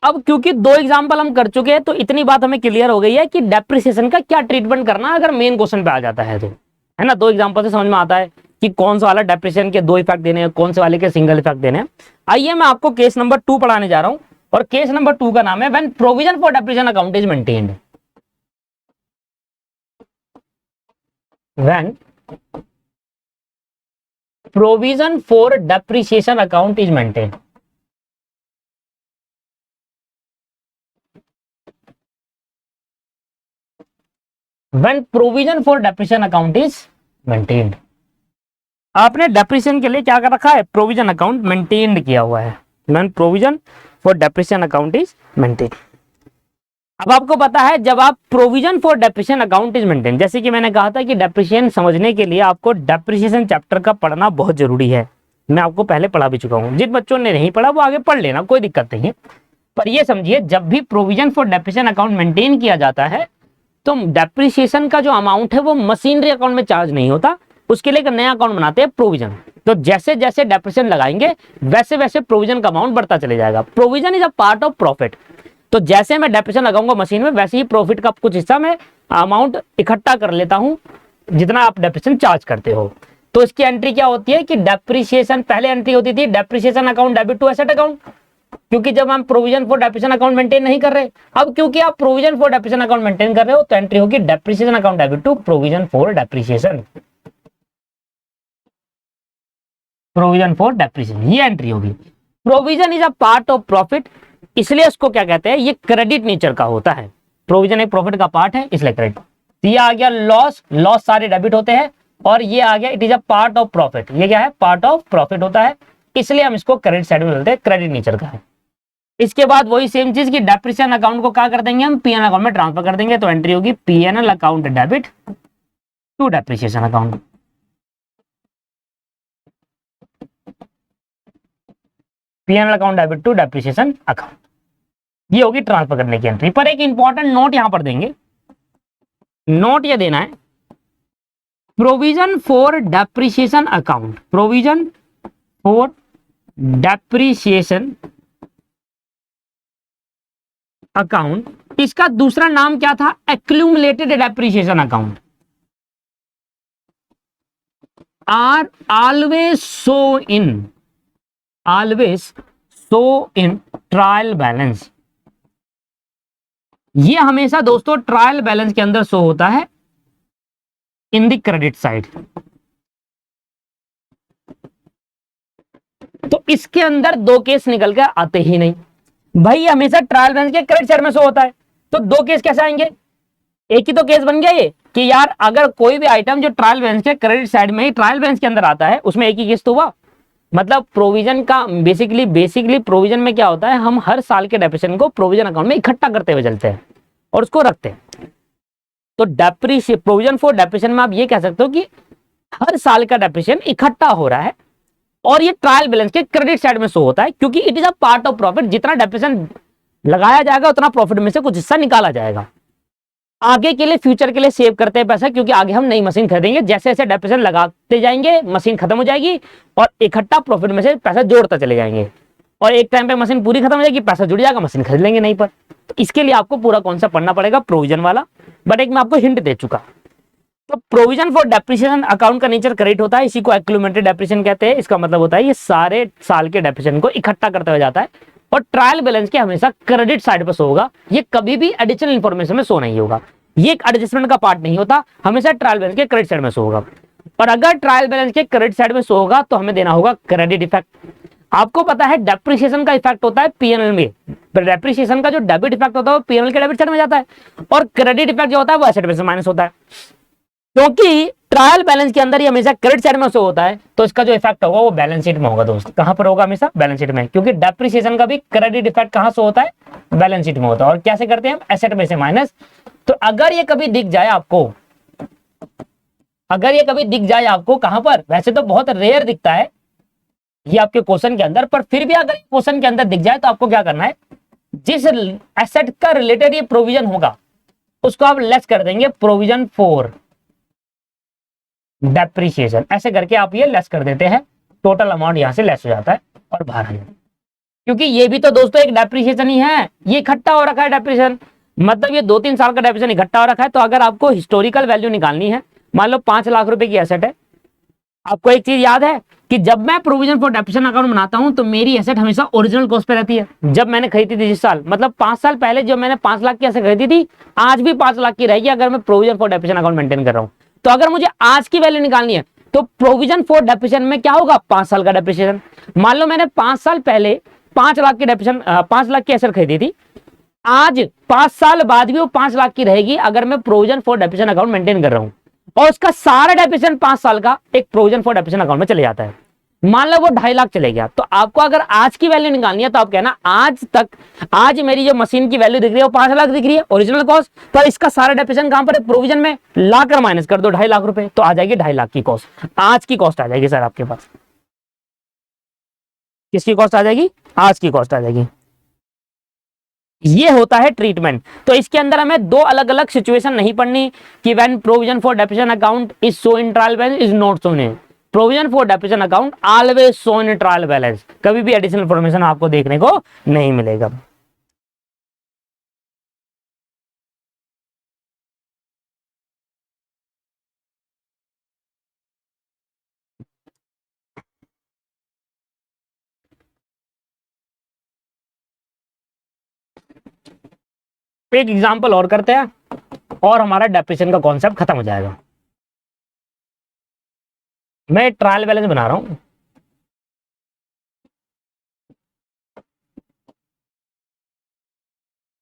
अब क्योंकि 2 एग्जांपल हम कर चुके हैं तो इतनी बात हमें क्लियर हो गई है कि डेप्रिसिएशन का क्या ट्रीटमेंट करना अगर मेन क्वेश्चन पे आ जाता है तो, है ना। 2 एग्जांपल से समझ में आता है कि कौन सा वाला डेप्रिसिएशन के 2 इफेक्ट देने हैं, कौन से वाले के सिंगल इफेक्ट देने हैं। आइए मैं आपको केस नंबर 2 पढ़ाने जा रहा हूं, और केस नंबर 2 का नाम है when provision for depreciation account is maintained. When provision for depreciation account is maintained. When provision for depreciation account is maintained, आपने डेप्रिसिएशन के लिए क्या कर रखा है, प्रोविजन अकाउंट मेंटेन किया हुआ है। When provision for depreciation account is maintained, अब आपको पता है जब आप provision for depreciation account is maintain, जैसे कि मैंने कहा था कि डेप्रिसिएशन समझने के लिए आपको डेप्रिसिएशन चैप्टर का पढ़ना बहुत जरूरी है, मैं आपको पहले पढ़ा भी चुका हूं, जिन बच्चों ने नहीं पढ़ा वो आगे पढ़ लेना, कोई दिक्कत नहीं है। पर ये समझिए जब भी provision for depreciation account maintain किया जाता है तो डेप्रिसिएशन का जो अमाउंट है वो मशीनरी अकाउंट में चार्ज नहीं होता, उसके लिए एक नया अकाउंट बनाते हैं प्रोविजन। तो जैसे जैसे डेप्रिसिएशन लगाएंगे वैसे वैसे प्रोविजन का अमाउंट बढ़ता चले जाएगा। Provision is a part of profit, तो जैसे मैं डेप्रिसिएशन लगाऊंगा मशीन में वैसे ही प्रॉफिट का कुछ हिस्सा मैं अमाउंट इकट्ठा कर लेता हूं जितना आप डेप्रिसिएशन चार्ज करते हो। तो इसकी एंट्री क्या होती है कि डेप्रिसिएशन, पहले एंट्री होती थी depreciation account debit to asset account, क्योंकि जब हम provision for depreciation account maintain नहीं कर रहे, अब क्योंकि आप provision for depreciation account maintain कर रहे हो तो एंट्री होगी depreciation account debit to provision for depreciation, provision for depreciation, ये एंट्री होगी। Provision is a part of profit, इसलिए इसको क्या कहते हैं, ये क्रेडिट नेचर का होता है। प्रोविजन एक प्रॉफिट का पार्ट है इसलिए क्रेडिट। ये आ गया लॉस, लॉस सारे डेबिट होते हैं, और ये आ गया it is a part of profit, ये क्या है, पार्ट ऑफ प्रॉफिट होता है, इसलिए हम इसको क्रेडिट साइड में बोलते हैं, क्रेडिट नेचर का है। इसके बाद वही सेम चीज की डेप्रिसिएशन अकाउंट को क्या कर देंगे हम, पीएनएल अकाउंट में ट्रांसफर कर देंगे, तो एंट्री होगी PNL account debit to depreciation account. PNL account debit to depreciation account, ये होगी ट्रांसफर करने की एंट्री। पर एक इंपॉर्टेंट नोट यहां पर देंगे, नोट ये देना है, provision for depreciation account, provision for depreciation account, इसका दूसरा नाम क्या था? Accumulated depreciation account, are always show in trial balance. ये हमेशा दोस्तों ट्रायल बैलेंस के अंदर शो होता है इन द क्रेडिट साइड। तो इसके अंदर दो केस निकल कर आते ही नहीं भाई, ये हमेशा ट्रायल बैलेंस के क्रेडिट साइड में शो होता है। तो दो केस कैसे आएंगे? एक ही तो केस बन गया ये कि यार अगर कोई भी आइटम जो ट्रायल बैलेंस के क्रेडिट साइड में ही ट्रायल बैलेंस के अंदर आता है, उसमें एक ही केस तो हुआ। मतलब प्रोविजन का बेसिकली प्रोविजन में क्या होता है, हम हर साल के डेप्रिसिएशन को प्रोविजन अकाउंट में इकट्ठा करते हुए चलते हैं और उसको रखते हैं। तो प्रोविजन फॉर डेप्रिसिएशन में आप ये कह सकते हो कि हर साल का डेप्रिसिएशन इकट्ठा हो रहा है और ये ट्रायल बैलेंस के क्रेडिट साइड में शो होता है, क्योंकि it is a part of profit. जितना डेप्रिसिएशन लगाया जाएगा उतना प्रॉफिट में से कुछ हिस्सा निकाला जाएगा। आगे के लिए, फ्यूचर के लिए सेव करते हैं पैसा, क्योंकि आगे हम नई मशीन खरीदेंगे। जैसे जैसे डेप्रिसिएशन लगाते जाएंगे मशीन खत्म हो जाएगी और इकट्ठा प्रॉफिट में से पैसा जोड़ता चले जाएंगे और एक टाइम पे मशीन पूरी खत्म हो जाएगी, पैसा जुड़ जाएगा, मशीन खरीद लेंगे नहीं पर। तो इसके लिए आपको पूरा कॉन्सेप्ट पढ़ना पड़ेगा प्रोविजन वाला, बट एक मैं आपको हिंट दे चुका। तो प्रोविजन फॉर डेप्रिसिएशन अकाउंट का नेचर क्रेडिट होता है, इसी को एक्यूमुलेटेड डेप्रिसिएशन कहते हैं। इसका मतलब होता है ये सारे साल के डेप्रिसिएशन को इकट्ठा करते हुए जाता है और ट्रायल बैलेंस के हमेशा क्रेडिट साइड पर शो होगा। ये कभी भी एडिशनल इंफॉर्मेशन में शो नहीं होगा, ये एक एडजस्टमेंट का पार्ट नहीं होता, हमेशा ट्रायल बैलेंस के क्रेडिट साइड में शो होगा। और अगर ट्रायल बैलेंस के क्रेडिट साइड में शो होगा तो हमें देना होगा क्रेडिट इफेक्ट। आपको पता है डेप्रिसिएशन का इफेक्ट होता है पीएनएल में, डेप्रिसिएशन का जो डेबिट इफेक्ट होता है वो पीएनएल के डेबिट साइड में जाता है और क्रेडिट इफेक्ट जो होता है वो एसेट में से माइनस होता है। क्योंकि ट्रायल बैलेंस के अंदर ये हमेशा क्रेडिट साइड में शो होता है, तो इसका जो इफेक्ट होगा वो बैलेंस शीट में होगा दोस्त। कहां पर होगा? हमेशा बैलेंस शीट में, क्योंकि डेप्रिसिएशन का भी क्रेडिट इफेक्ट कहां शो होता है? बैलेंस शीट में होता है। और कैसे करते हैं हम? एसेट में से माइनस। तो अगर ये कभी दिख जाए आपको, कहां पर? वैसे तो बहुत रेयर दिखता है ये आपके क्वेश्चन के अंदर, पर फिर भी अगर क्वेश्चन के अंदर दिख जाए तो आपको क्या करना है, जिस एसेट का रिलेटेड ये प्रोविजन होगा उसको आप लेस कर देंगे प्रोविजन फॉर डेप्रिसिएशन। ऐसे करके आप ये लेस कर देते हैं, टोटल अमाउंट यहां से लेस हो जाता है और बाहर आ जाता है। क्योंकि ये भी तो दोस्तों एक डेप्रिसिएशन ही है, ये इकट्ठा हो रखा है डेप्रिसिएशन, मतलब ये 2-3 साल का डेप्रिसिएशन इकट्ठा हो रखा है। तो अगर आपको हिस्टोरिकल वैल्यू निकालनी है, मान लो 5 लाख रुपए की एसेट है, आपको एक चीज याद है कि जब मैं प्रोविजन फॉर डेप्रिसिएशन अकाउंट बनाता हूं तो मेरी एसेट हमेशा ओरिजिनल कॉस्ट पे रहती है। जब मैंने खरीदी थी जिस साल, मतलब 5 साल पहले जब मैंने 5 लाख की एसेट खरीदी थी, आज भी 5 लाख की रहेगी अगर मैं provision for depreciation account maintain कर रहा हूं। तो अगर मुझे आज की वैल्यू निकालनी है तो प्रोविजन फॉर डेप्रिसिएशन में क्या होगा? 5 साल का डेप्रिसिएशन। मान लो मैंने 5 साल पहले 5 लाख की डेप्रिसिएशन 5 लाख की एसेट खरीदी थी, आज 5 साल बाद भी वो 5 लाख की रहेगी अगर मैं provision for depreciation account maintain कर रहा हूं और उसका सारा डेप्रिसिएशन 5 साल का एक प्रोविजन फॉर डेप्रिसिएशन अकाउंट में चले जाता है। मान लो वो 2.5 लाख चले गया, तो आपको अगर आज की वैल्यू निकालनी है तो आप कहना आज मेरी जो मशीन की वैल्यू दिख रही है वो 5 लाख दिख रही है ओरिजिनल कॉस्ट, पर इसका सारा डेप्रिसिएशन कहां पर है? प्रोविजन में। लाकर माइनस कर दो 2.5 लाख रुपए, तो आ जाएगी 2.5 लाख की कॉस्ट। आज की कॉस्ट आ जाएगी सर आपके पास। किसकी कॉस्ट आ जाएगी? आज की कॉस्ट आ जाएगी। ये होता है ट्रीटमेंट। तो इसके अंदर हमें 2 अलग अलग सिचुएशन नहीं पढ़नी कि when provision for depreciation account is show in trial balance is not shown in provision for depreciation account, always show in trial balance. कभी भी एडिशनल इंफॉर्मेशन आपको देखने को नहीं मिलेगा। एक एग्जांपल और करते हैं और हमारा डेप्रिसिएशन का कॉन्सेप्ट खत्म हो जाएगा। मैं ट्रायल बैलेंस बना रहा हूं,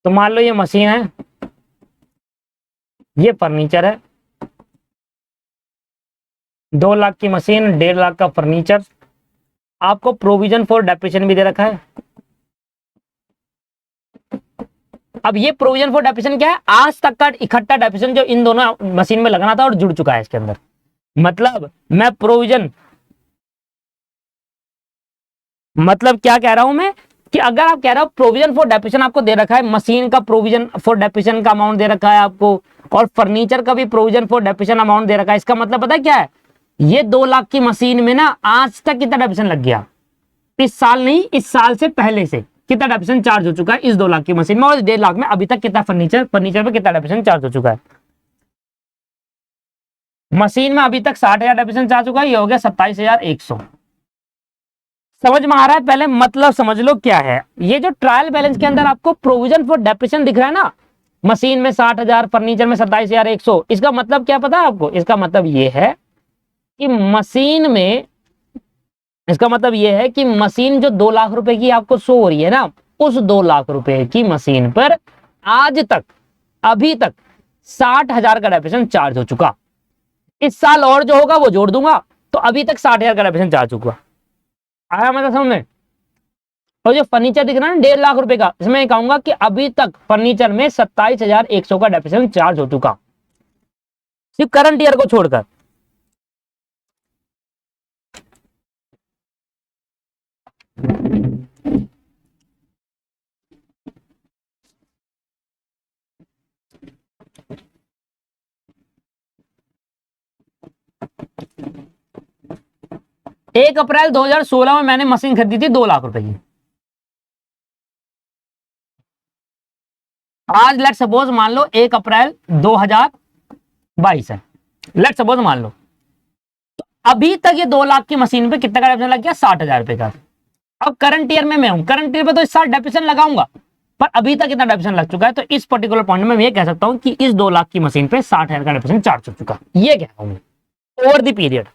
तो मान लो ये मशीन है, ये फर्नीचर है, 2 लाख की मशीन, 1.5 लाख का फर्नीचर। आपको प्रोविजन फॉर डेप्रिसिएशन भी दे रखा है। अब ये प्रोविजन फॉर डेप्रिसिएशन क्या है? आज तक का इकट्ठा डेप्रिसिएशन जो इन दोनों मशीन में लगना था और जुड़ चुका है इसके अंदर। मतलब मैं प्रोविजन, मतलब क्या कह रहा हूं मैं कि अगर आप कह रहे हो प्रोविजन फॉर डेप्रिसिएशन आपको दे रखा है, मशीन का प्रोविजन फॉर डेप्रिसिएशन का अमाउंट दे रखा है आपको और फर्नीचर का भी प्रोविजन फॉर डेप्रिसिएशन अमाउंट दे रखा है। इसका मतलब पता है क्या है? ये 2 लाख की मशीन में ना आज तक कितना डेप्रिसिएशन लग गया? इस साल नहीं, इस साल से पहले से कितना डेप्रिसिएशन चार्ज हो चुका है इस 2 लाख की मशीन में, और 1.5 लाख में अभी तक कितना फर्नीचर पे कितना डेप्रिसिएशन चार्ज हो चुका है। मशीन में अभी तक 60,000 डेप्रिसिएशन चार्ज चुका है, ये हो गया 27,100। समझ में आ रहा है? पहले मतलब समझ लो क्या है ये। जो ट्रायल बैलेंस के अंदर आपको प्रोविजन फॉर डेप्रिसिएशन दिख रहा है ना, मशीन में 60,000, फर्नीचर में 27,100, इसका मतलब क्या पता है आपको? इसका मतलब ये है कि मशीन में, इसका मतलब ये है कि मशीन जो 2 लाख रुपए की आपको शो हो रही है ना, उस 2 लाख रुपए की मशीन पर आज तक अभी तक 60,000 का डेप्रिसिएशन चार्ज हो चुका। इस साल और जो होगा वो जोड़ दूंगा, तो अभी तक 60,000 का डेप्रिसिएशन चार्ज चुका। आया मतलब समझ में? और जो फर्नीचर दिख रहा है ना 1.5 लाख रुपए का, इसमें मैं कहूंगा कि अभी तक फर्नीचर में 27,100 का डेप्रिसिएशन चार्ज हो चुका, सिर्फ करंट ईयर को छोड़कर। एक अप्रैल 2016 में मैंने मशीन खरीदी थी 2 लाख रुपए की। आज लेट सपोज मान लो 1 अप्रैल 2022 है, लेट सपोज मान लो, तो अभी तक ये 2 लाख की मशीन पे कितना का डेप्रिसिएशन लग गया? 60,000 रुपए का। अब करंट ईयर में मैं हूं, करंट ईयर पे तो इस साल डेप्रिसिएशन लगाऊंगा, पर अभी तक कितना डेप्रिसिएशन लग चुका है, तो इस पर्टिकुलर पॉइंट में मैं ये कह सकता हूं कि इस 2 लाख की मशीन पे 60,000 का डेप्रिसिएशन चार्ज हो चुका। ये कह रहा हूं ओवर द पीरियड,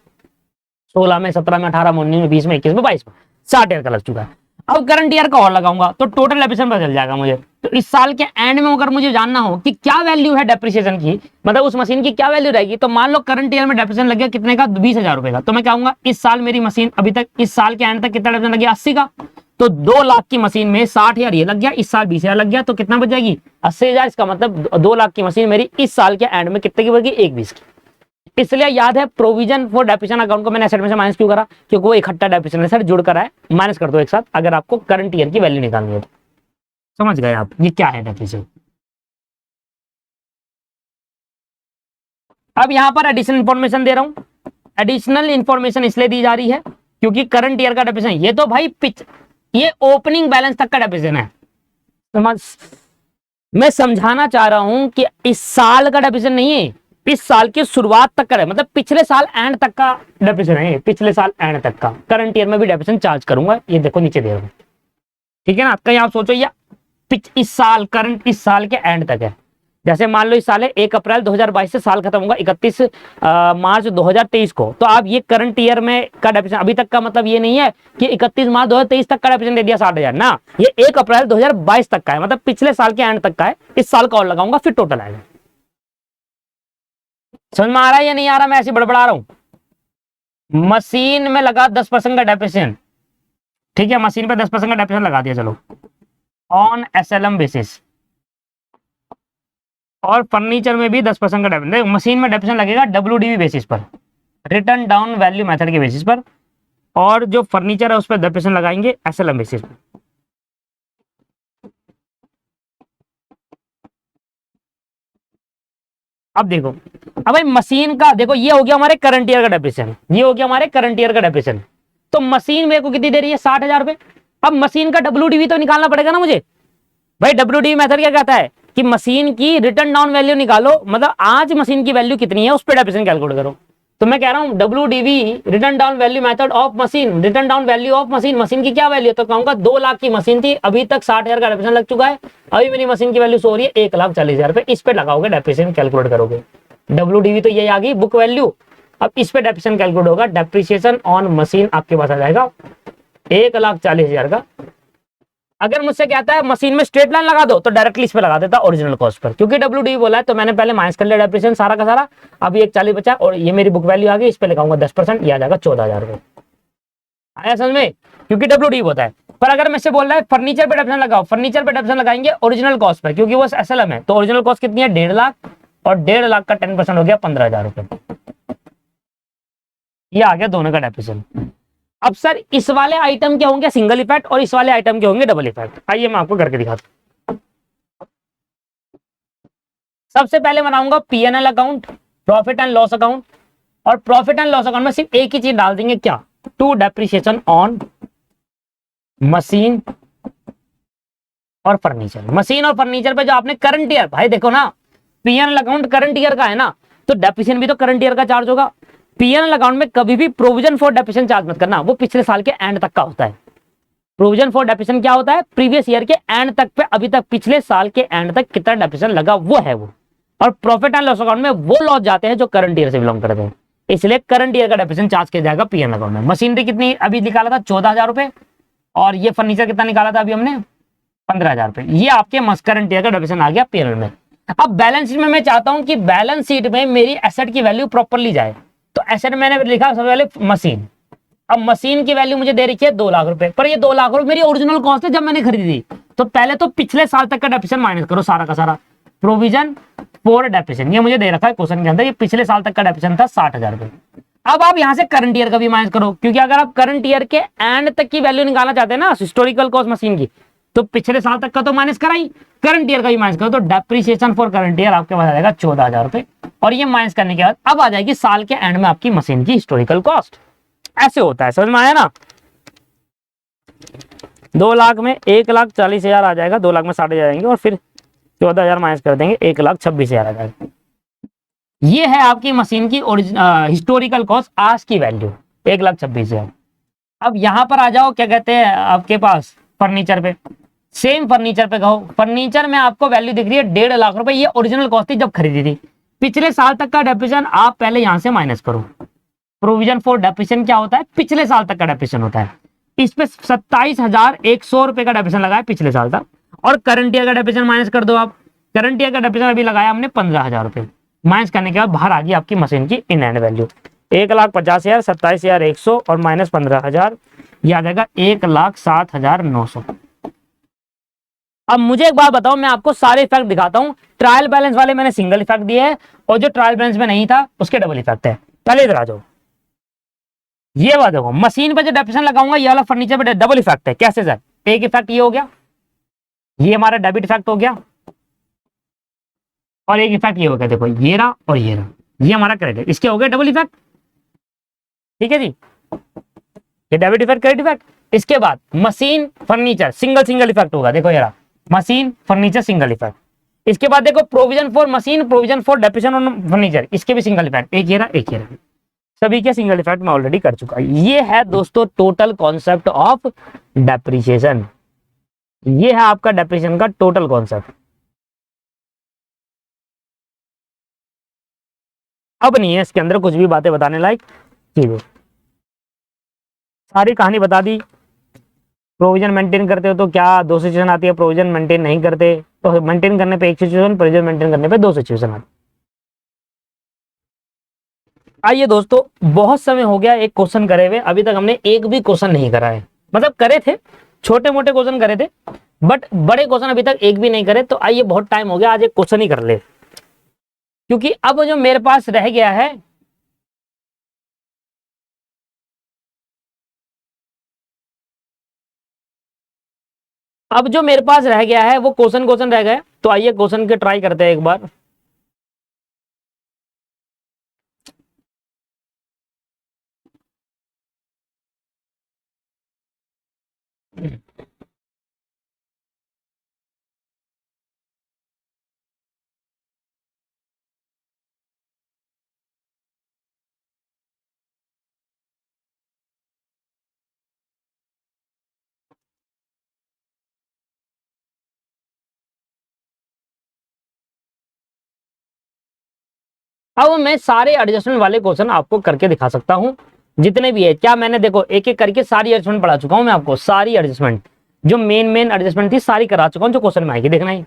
16 में, 17 में, 18 में, 19 में, 20 में, 21 में, 22 में 60,000 का लग चुका है। अब करंट ईयर का और लगाऊंगा तो टोटल डेप्रिसिएशन पता चल जाएगा मुझे। तो इस साल के एंड में अगर मुझे जानना हो कि क्या वैल्यू है डेप्रिसिएशन की, मतलब उस मशीन की क्या वैल्यू रहेगी, तो मान लो करंट ईयर में डेप्रिसिएशन लग गया कितने का? 20,000 रुपए का। तो मैं कहूंगा इस साल मेरी मशीन अभी तक, इस साल के एंड तक कितना डेप्रिसिएशन लग गया? 80 का। तो 2 लाख की मशीन में 60,000 ये लग गया, इस साल 20,000 लग गया, तो कितना बच जाएगी? 80,000। इसका मतलब 2 लाख की मशीन मेरी इस साल के एंड में कितने की बचेगी? 1,20 की। इसलिए याद है प्रोविजन फॉर डेप्रिसिएशन अकाउंट को मैंने एसेट में से माइनस क्यों करा? क्योंकि वो इकट्ठा डेप्रिसिएशन सर जुड़ कर है, माइनस कर दो एक साथ अगर आपको करंट ईयर की वैल्यू निकालनी है तो। समझ गए आप ये क्या है डेप्रिसिएशन? अब यहां पर एडिशनल इंफॉर्मेशन दे रहा हूं। एडिशनल इंफॉर्मेशन इसलिए दी जा रही है क्योंकि करंट ईयर का डेप्रिसिएशन, ये तो भाई ये ओपनिंग बैलेंस तक का डेप्रिसिएशन है। समझ, मैं समझाना चाह रहा हूं कि इस साल का डेप्रिसिएशन नहीं है, इस साल की शुरुआत तक का है, मतलब पिछले साल एंड तक का डेप्रिसिएशन है, पिछले साल एंड तक का। करंट ईयर में भी डेप्रिसिएशन चार्ज करूंगा, ये देखो नीचे दे रहा हूं, ठीक है ना? कहीं आप सोचो या इस साल करंट इस साल के एंड तक है। जैसे मान लो इस साल है 1 अप्रैल 2022 से साल खत्म होगा 31 मार्च 2023 को, तो आप ये करंट ईयर में का डेप्रिसिएशन अभी तक का मतलब ये नहीं है कि 31 मार्च 2023 तक का डेप्रिसिएशन दे दिया 60,000 ना, ये 1 अप्रैल 2022 तक का है, मतलब पिछले साल के एंड तक का है। इस साल का और लगाऊंगा फिर टोटल आएगा। समझ में आ रहा है या नहीं आ रहा? मैं ऐसे बड़बड़ा रहा हूं। मशीन में लगा 10% का डेप्रिसिएशन, ठीक है, मशीन पे 10% का डेप्रिसिएशन लगा दिया चलो ऑन एसएलएम बेसिस, और फर्नीचर में भी 10% का डेप्रिसिएशन। मशीन में डेप्रिसिएशन लगेगा डब्ल्यूडीवी बेसिस पर, रिटर्न डाउन वैल्यू मेथड के बेसिस पर, और जो फर्नीचर है उस पर डेप्रिसिएशन लगाएंगे एसएलएम बेसिस पर। अब देखो, अब भाई मशीन का देखो, ये हो गया हमारे करंट ईयर का डेप्रिसिएशन, ये हो गया हमारे करंट ईयर का डेप्रिसिएशन। तो मशीन मेरे को कितनी दे रही है? 60,000 रुपए। अब मशीन का डब्ल्यूडीवी तो निकालना पड़ेगा ना मुझे। भाई डब्ल्यूडीवी मेथड क्या कहता है कि मशीन की रिटर्न डाउन वैल्यू निकालो, मतलब आज मशीन की वैल्यू कितनी है उस पर डेप्रिसिएशन कैलकुलेट करो। तो मैं कह रहा हूं WDV return down value method of machine, return down value of machine, machine की क्या वैल्यू? तो कहूंगा 2 लाख की मशीन थी, अभी तक 60,000 का डेप्रिसिएशन लग चुका है, अभी मेरी मशीन की वैल्यू सो रही है 1,40,000 रुपए। इस पे लगाओगे डेप्रिसिएशन कैलकुलेट करोगे। डब्ल्यूडीवी तो ये आ गई बुक वैल्यू, अब इस पे डेप्रिसिएशन कैलकुलेट होगा। डेप्रिसिएशन ऑन मशीन आपके पास आ जाएगा 1,40,000 का। अगर मुझसे कहता है मशीन में स्ट्रेट लाइन लगा दो, तो डायरेक्टली इस पे लगा देता ओरिजिनल कॉस्ट पर, क्योंकि डब्ल्यूडीवी बोला है तो मैंने पहले माइनस कर लिया डेप्रिसिएशन सारा का सारा। अभी 1,40 बचा और ये मेरी बुक वैल्यू आ गई, इस पे लगाऊंगा 10%, ये आ जाएगा 14,000 रुपए। आया समझ में? क्योंकि डब्ल्यूडीवी होता है। पर अगर मुझसे बोल रहा है फर्नीचर पे डेप्रिसिएशन लगाओ, फर्नीचर पे डेप्रिसिएशन लगाएंगे ओरिजिनल कॉस्ट पर, क्योंकि वो एसएलएम है। तो ओरिजिनल कॉस्ट कितनी है? 1.5 लाख, और 1.5 लाख का 10% हो गया 15,000 रुपए। ये आ गया दोनों का डेप्रिसिएशन। अब सर इस वाले आइटम के होंगे सिंगल इफेक्ट और इस वाले आइटम के होंगे डबल इफेक्ट। आइए मैं आपको करके दिखाता हूं। सबसे पहले बनाऊंगा PNL account, profit and loss account, और प्रॉफिट एंड लॉस अकाउंट में सिर्फ एक ही चीज डाल देंगे, क्या? टू डेप्रिसिएशन ऑन मशीन और फर्नीचर, मशीन और फर्नीचर पे जो आपने करंट ईयर, भाई देखो ना, पीएनएल अकाउंट करंट ईयर का है ना, तो डेप्रिसिएशन भी तो करंट ईयर का चार्ज होगा। पीएनएल अकाउंट में कभी भी प्रोविजन फॉर डेप्रिसिएशन चार्ज मत करना, वो पिछले साल के एंड तक का होता है। प्रोविजन फॉर डेप्रिसिएशन क्या होता है, प्रीवियस ईयर के एंड तक पे, अभी तक पिछले साल के एंड तक कितना डेप्रिसिएशन लगा वो है वो। और प्रॉफिट एंड लॉस अकाउंट में वो लॉस जाते हैं जो करंट ईयर से बिलोंग करते हैं, इसलिए करंट ईयर का डेप्रिसिएशन चार्ज किया जाएगा पीएनएल अकाउंट में। मशीनरी कितनी अभी निकाला था, 14,000 रुपए, और ये फर्नीचर कितना निकाला था अभी हमने, 15,000 रुपए। ये आपके करंट ईयर का डेप्रिसिएशन आ गया पीएनएल में। अब बैलेंस शीट में मैं चाहता हूं कि बैलेंस शीट में मेरी एसेट की वैल्यू प्रॉपरली जाए, तो एसेट मैंने लिखा सबसे पहले मशीन। अब मशीन की वैल्यू मुझे दे रखी है 2 लाख रुपए, पर ये 2 लाख रुपए मेरी ओरिजिनल कॉस्ट है जब मैंने खरीदी थी। तो पहले तो पिछले साल तक का डेप्रिसिएशन माइनस करो सारा का सारा, प्रोविजन फॉर डेप्रिसिएशन, ये मुझे दे रखा है क्वेश्चन के अंदर, ये पिछले साल तक का डेप्रिसिएशन था 60,000 रुपए। अब आप यहां से करंट ईयर का भी माइनस करो, क्योंकि अगर आप करंट ईयर के एंड तक की वैल्यू निकालना चाहते हैं ना हिस्टोरिकल कॉस्ट मशीन की, तो पिछले साल तक का तो माइनस करा ही, करंट ईयर का भी माइनस करो, तो डेप्रिसिएशन फॉर करंट ईयर आपके पास आ जाएगा 14,000 रुपए। और ये माइनस करने के बाद अब आ जाएगी साल के एंड में आपकी मशीन की हिस्टोरिकल कॉस्ट। ऐसे होता है, समझ में आया ना। 2 लाख में 1,40,000 आ जाएगा, 2 लाख में 60,000 जाएंगे, और फिर 14,000 माइनस कर देंगे, 1,26,000 आ जाएगा। ये है आपकी मशीन की हिस्टोरिकल कॉस्ट, आज की वैल्यू 1,26,000। अब यहां पर आ जाओ, क्या कहते हैं आपके पास फर्नीचर पे, सेम फर्नीचर पे कहो, फर्नीचर में आपको वैल्यू दिख रही है 1.5 लाख रुपए, ये ओरिजिनल कॉस्ट थी जब खरीदी थी। पिछले साल तक का डेप्रिसिएशन आप पहले यहां से माइनस करो। प्रोविजन फॉर डेप्रिसिएशन क्या होता है, पिछले साल तक का डेप्रिसिएशन होता है। इस पे 27,100 रुपए का डेप्रिसिएशन लगाया पिछले साल तक, और करंट ईयर का डेप्रिसिएशन माइनस कर दो आप। करंट ईयर का डेप्रिसिएशन अभी लगाया हमने 15,000 रुपए, माइनस करने के बाद बाहर आ गई आपकी मशीन की इन हैंड वैल्यू 1,50,000, 27,100 और माइनस 15,000, यह आ जाएगा 1,07,900। अब मुझे एक बात बताओ, मैं आपको सारे इफेक्ट दिखाता हूं। ट्रायल बैलेंस वाले मैंने सिंगल इफेक्ट दिए है, और जो ट्रायल बैलेंस में नहीं था उसके डबल इफेक्ट है। पहले इधर आ जाओ, ये बात देखो, मशीन पर जो डेप्रिसिएशन लगाऊंगा ये वाला फर्नीचर पे डबल इफेक्ट है। कैसे सर, एक इफेक्ट ये हो गया, ये हमारा डेबिट इफेक्ट हो गया, और एक इफेक्ट ये हो गया, देखो ये रहा और ये रहा, ये हमारा क्रेडिट, इसके हो गए डबल इफेक्ट। ठीक है जी, ये डेबिट इफेक्ट क्रेडिट इफेक्ट। इसके बाद machine furniture single single effect होगा, देखो ये रहा मशीन फर्नीचर सिंगल इफेक्ट। इसके बाद देखो provision for machine, provision for depreciation on furniture, इसके भी सिंगल इफेक्ट, एक ये रहा एक ये रहा, सभी के सिंगल इफेक्ट मैं ऑलरेडी कर चुका। ये है दोस्तों टोटल कॉन्सेप्ट ऑफ डेप्रिसिएशन, ये है आपका डेप्रिसिएशन का टोटल कॉन्सेप्ट। अब नहीं है इसके अंदर कुछ भी बातें बताने लायक, ठीक है, सारी कहानी बता दी। प्रोविजन मेंटेन करते हो तो क्या 2 सिचुएशन आती है, प्रोविजन मेंटेन नहीं करते तो मेंटेन करने पे 1 सिचुएशन, प्रोविजन मेंटेन करने पे 2 सिचुएशन आती। आइए दोस्तों, बहुत समय हो गया एक क्वेश्चन करे हुए, अभी तक हमने एक भी क्वेश्चन नहीं करा है, मतलब करे थे छोटे मोटे क्वेश्चन करे थे, बट बड़े क्वेश्चन अभी तक एक भी नहीं करे। तो आइए, बहुत टाइम हो गया, आज एक क्वेश्चन ही कर ले, क्योंकि अब जो मेरे पास रह गया है, अब जो मेरे पास रह गया है वो क्वेश्चन रह गए। तो आइए क्वेश्चन के ट्राई करते हैं एक बार। अब मैं सारे एडजस्टमेंट वाले क्वेश्चन आपको करके दिखा सकता हूं, जितने भी है। क्या मैंने देखो एक एक करके सारी एडजस्टमेंट पढ़ा चुका हूं मैं आपको, सारी एडजस्टमेंट जो मेन एडजस्टमेंट थी सारी करा चुका हूं, जो क्वेश्चन में आएगी देखना ही।